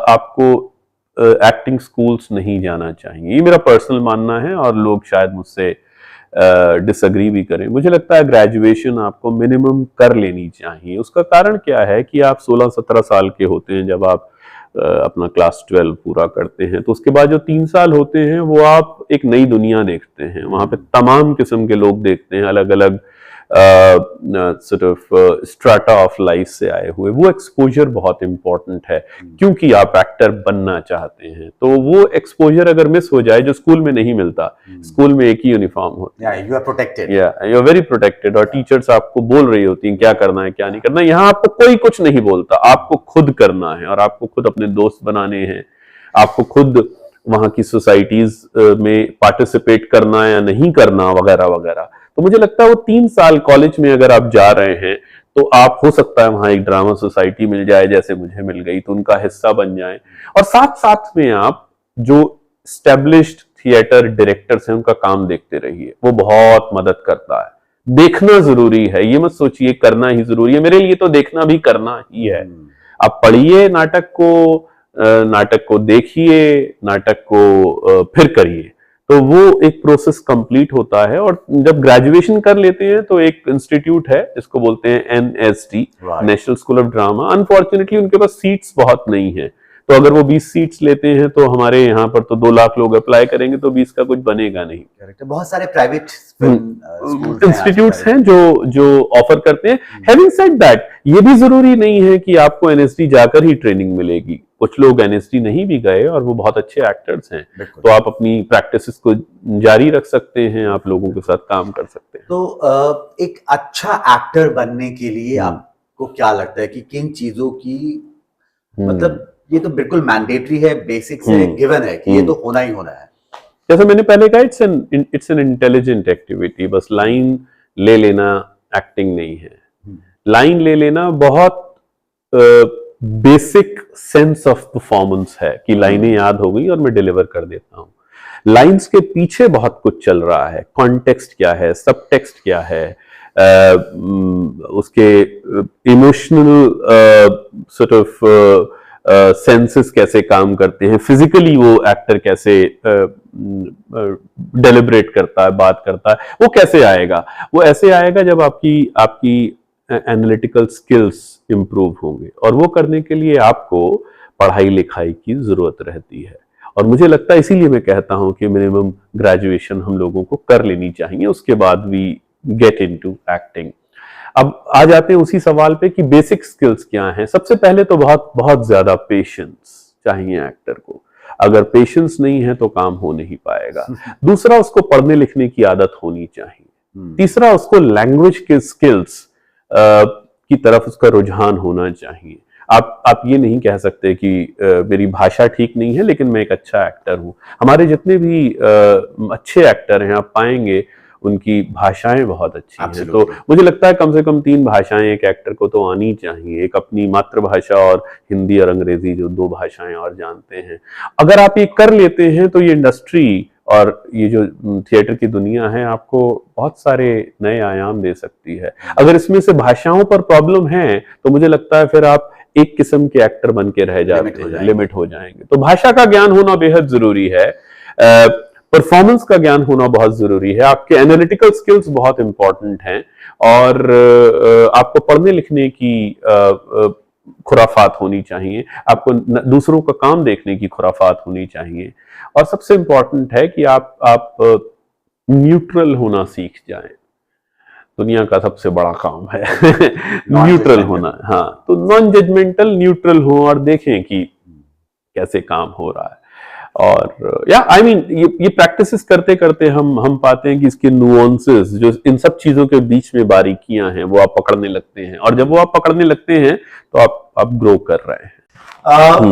आपको एक्टिंग स्कूल्स नहीं जाना चाहिए। ये मेरा पर्सनल मानना है और लोग शायद मुझसे डिसएग्री भी करें। मुझे लगता है ग्रेजुएशन आपको मिनिमम कर लेनी चाहिए। उसका कारण क्या है कि आप 16-17 साल के होते हैं जब आप अपना क्लास 12 पूरा करते हैं। तो उसके बाद जो 3 साल होते हैं वो आप एक नई दुनिया देखते हैं। वहां पे तमाम किस्म के लोग देखते हैं, अलग अलग sort of strata of life से आए हुए। वो एक्सपोजर बहुत इंपॉर्टेंट है क्योंकि आप एक्टर बनना चाहते हैं। तो वो एक्सपोजर अगर मिस हो जाए, जो स्कूल में नहीं मिलता, स्कूल में एक ही यूनिफॉर्म होता है, you are protected, you are very protected, और टीचर्स आपको बोल रही होती हैं क्या करना है क्या नहीं करना है। यहाँ आपको कोई कुछ नहीं बोलता, आपको खुद करना है और आपको खुद अपने दोस्त बनाने हैं, आपको खुद वहां की सोसाइटीज में पार्टिसिपेट करना या नहीं करना, वगैरह वगैरह। तो मुझे लगता है वो 3 साल कॉलेज में अगर आप जा रहे हैं तो आप, हो सकता है वहां एक ड्रामा सोसाइटी मिल जाए जैसे मुझे मिल गई, तो उनका हिस्सा बन जाए। और साथ साथ में आप जो एस्टेब्लिश्ड थिएटर डायरेक्टर्स हैं उनका काम देखते रहिए, वो बहुत मदद करता है। देखना जरूरी है, ये मत सोचिए करना ही जरूरी है। मेरे लिए तो देखना भी करना ही है। आप पढ़िए नाटक को देखिए, नाटक को फिर करिए, तो वो एक प्रोसेस कंप्लीट होता है। और जब ग्रेजुएशन कर लेते हैं तो एक इंस्टीट्यूट है जिसको बोलते हैं NSD, national school of drama. Unfortunately उनके पास सीट्स बहुत नहीं है, तो अगर वो 20 सीट्स लेते हैं तो हमारे यहाँ पर तो 2 लाख लोग अप्लाई करेंगे, तो 20 का कुछ बनेगा नहीं। बहुत सारे प्राइवेट इंस्टीट्यूट्स हैं जो ऑफर करते हैं। हैविंग सेड दैट, ये भी जरूरी नहीं है कि आपको NSD जाकर ही ट्रेनिंग मिलेगी। कुछ लोग NSD नहीं भी गए और वो बहुत अच्छे एक्टर्स हैं, तो आप अपनी प्रैक्टिसेस को जारी रख सकते हैं, आप लोगों के साथ काम कर सकते हैं। तो एक अच्छा एक्टर बनने के लिए आपको क्या लगता है कि किन चीजों की, मतलब ये तो बिल्कुल मैंडेटरी है, बेसिक्स है, गिवन है कि ये तो होना ही होना है? जैसे मैंने पहले कहा, इट्स एन इंटेलिजेंट एक्टिविटी। बस लाइन ले लेना एक्टिंग नहीं है। लाइन ले लेना बहुत बेसिक सेंस ऑफ परफॉर्मेंस है कि लाइनें याद हो गई और मैं डिलीवर कर देता हूं। लाइंस के पीछे बहुत कुछ चल रहा है, कॉन्टेक्स्ट क्या है, सब टेक्स्ट क्या है, उसके इमोशनल सॉर्ट ऑफ सेंसेस कैसे काम करते हैं, फिजिकली वो एक्टर कैसे डेलिब्रेट करता है, बात करता है, वो कैसे आएगा? वो ऐसे आएगा जब आपकी एनालिटिकल स्किल्स इंप्रूव होंगे, और वो करने के लिए आपको पढ़ाई लिखाई की जरूरत रहती है। और मुझे लगता है, इसीलिए मैं कहता हूं कि मिनिमम ग्रेजुएशन हम लोगों को कर लेनी चाहिए, उसके बाद वी गेट इनटू एक्टिंग। अब आ जाते हैं उसी सवाल पे कि बेसिक स्किल्स क्या हैं। सबसे पहले तो बहुत बहुत ज्यादा पेशेंस चाहिए एक्टर को। अगर पेशेंस नहीं है तो काम हो नहीं पाएगा। दूसरा, उसको पढ़ने लिखने की आदत होनी चाहिए। तीसरा, उसको लैंग्वेज के स्किल्स की तरफ उसका रुझान होना चाहिए। आप ये नहीं कह सकते कि मेरी भाषा ठीक नहीं है लेकिन मैं एक अच्छा एक्टर हूं। हमारे जितने भी अच्छे एक्टर हैं आप पाएंगे उनकी भाषाएं बहुत अच्छी हैं। तो मुझे लगता है कम से कम 3 भाषाएं एक एक्टर को तो आनी चाहिए। एक अपनी मातृभाषा और हिंदी और अंग्रेजी, जो 2 भाषाएं और जानते हैं। अगर आप ये कर लेते हैं तो ये इंडस्ट्री और ये जो थिएटर की दुनिया है आपको बहुत सारे नए आयाम दे सकती है। अगर इसमें से भाषाओं पर प्रॉब्लम है तो मुझे लगता है फिर आप एक किस्म के एक्टर बन के रह जाते हैं, लिमिट हो जाएंगे। तो भाषा का ज्ञान होना बेहद जरूरी है। परफॉर्मेंस का ज्ञान होना बहुत जरूरी है। आपके एनालिटिकल स्किल्स बहुत इंपॉर्टेंट हैं और आपको पढ़ने लिखने की खुराफात होनी चाहिए। आपको दूसरों का काम देखने की खुराफात होनी चाहिए। और सबसे इंपॉर्टेंट है कि आप न्यूट्रल होना सीख जाएं। दुनिया का सबसे बड़ा काम है न्यूट्रल होना। हाँ, तो नॉन जजमेंटल, न्यूट्रल हो और देखें कि कैसे काम हो रहा है। और या आई मीन ये प्रैक्टिसेस करते करते हम पाते हैं कि इसके नुआंसेस, जो इन सब चीजों के बीच में बारीकियां हैं, वो आप पकड़ने लगते हैं। और जब वो आप पकड़ने लगते हैं तो आप ग्रो कर रहे हैं।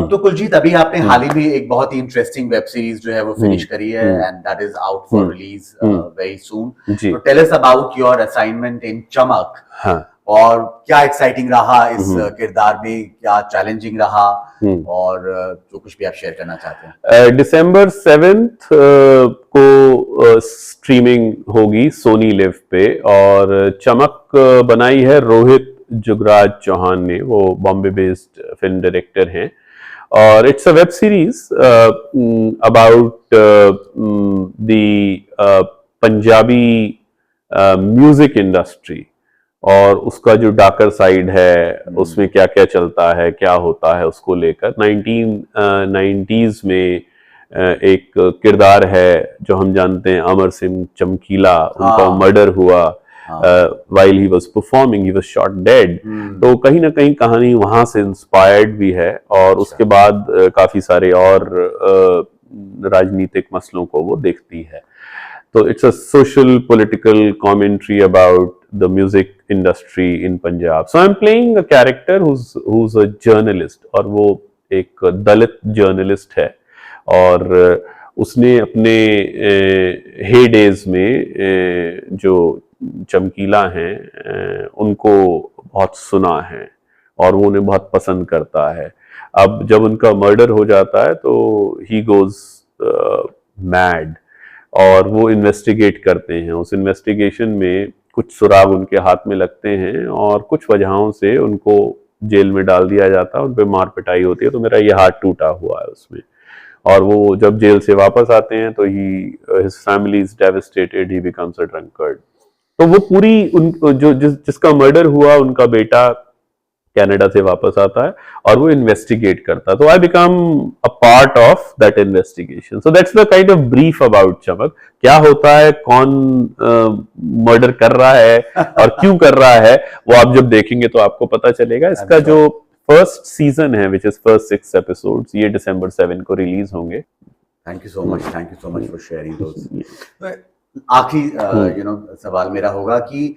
तो कुलजीत, अभी आपने हाल ही में एक बहुत ही इंटरेस्टिंग वेब सीरीज जो है वो फिनिश करी है and that is out for release very soon. तो tell us about your assignment in Chamak. हाँ। और क्या एक्साइटिंग रहा इस किरदार में, क्या चैलेंजिंग रहा, और जो कुछ भी आप शेयर करना चाहते हैं। December 7th को स्ट्रीमिंग होगी सोनी लिव पे। और चमक बनाई है रोहित जुगराज चौहान ने, वो बॉम्बे बेस्ड फिल्म डायरेक्टर हैं। और it's a web series about the Punjabi music industry और उसका जो डार्कर साइड है, उसमें क्या क्या चलता है, क्या होता है, उसको लेकर 1990s में एक किरदार है जो हम जानते हैं, अमर सिंह चमकीला, उनका मर्डर हुआ while he was performing, he was shot dead। तो कहीं ना कहीं कहानी वहां से इंस्पायर्ड भी है। और उसके बाद काफी सारे और राजनीतिक मसलों को वो देखती है। तो it's a social political commentary about the music industry in Punjab. So I'm playing a character who's a journalist, और वो एक दलित जर्नलिस्ट है। और उसने अपने हे डेज में जो चमकीला हैं उनको बहुत सुना है और वो उन्हें बहुत पसंद करता है। अब जब उनका मर्डर हो जाता है तो he goes mad और वो इन्वेस्टिगेट करते हैं। उस इन्वेस्टिगेशन में कुछ सुराग उनके हाथ में लगते हैं और कुछ वजहों से उनको जेल में डाल दिया जाता है, उन पर मार पिटाई होती है। तो मेरा ये हाथ टूटा हुआ है उसमें। और वो जब जेल से वापस आते हैं तो his family is devastated, he becomes a drunkard. तो वो पूरी जिसका मर्डर हुआ उनका बेटा कनाडा से वापस आता है और वो इन्वेस्टिगेट करता है। तो I become a part of that investigation. So that's the kind of brief about चमक। क्या होता है, कौन मर्डर कर रहा है और क्यों कर रहा है, वो आप जब देखेंगे तो आपको पता चलेगा। इसका जो फर्स्ट सीजन है, विच इज फर्स्ट 6 एपिसोड्स, ये December 7 को रिलीज होंगे। Thank you so much for sharing those. आखिरी सवाल मेरा होगा कि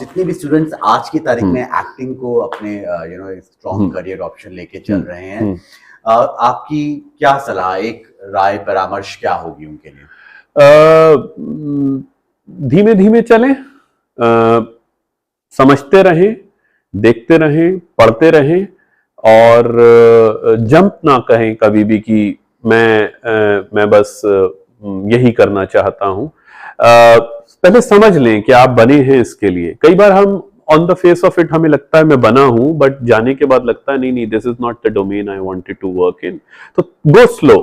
जितने भी स्टूडेंट्स आज की तारीख में एक्टिंग को अपने स्ट्रॉन्ग करियर ऑप्शन लेके चल रहे हैं, आपकी क्या सलाह, एक राय, परामर्श क्या होगी उनके लिए? धीमे धीमे चलें, समझते रहें, देखते रहें, पढ़ते रहें और जंप ना कहें कभी भी कि मैं बस यही करना चाहता हूं। पहले समझ लें कि आप बने हैं इसके लिए। कई बार हम on the face of it हमें लगता है मैं बना हूं, बट जाने के बाद लगता है नहीं, this is not the domain I wanted to work in. तो गो स्लो।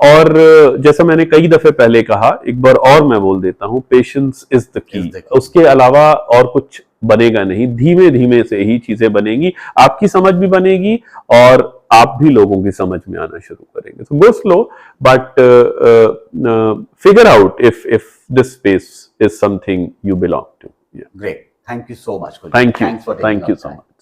और जैसा मैंने कई दफे पहले कहा, एक बार और मैं बोल देता हूं, पेशेंस इज द की। उसके अलावा और कुछ बनेगा नहीं। धीमे धीमे से ही चीजें बनेंगी, आपकी समझ भी बनेगी और आप भी लोगों की समझ में आना शुरू करेंगे। So go slow, but figure out if this space is something you belong to. Yeah. Great. Thank you so much. Thank you. Thank you so much.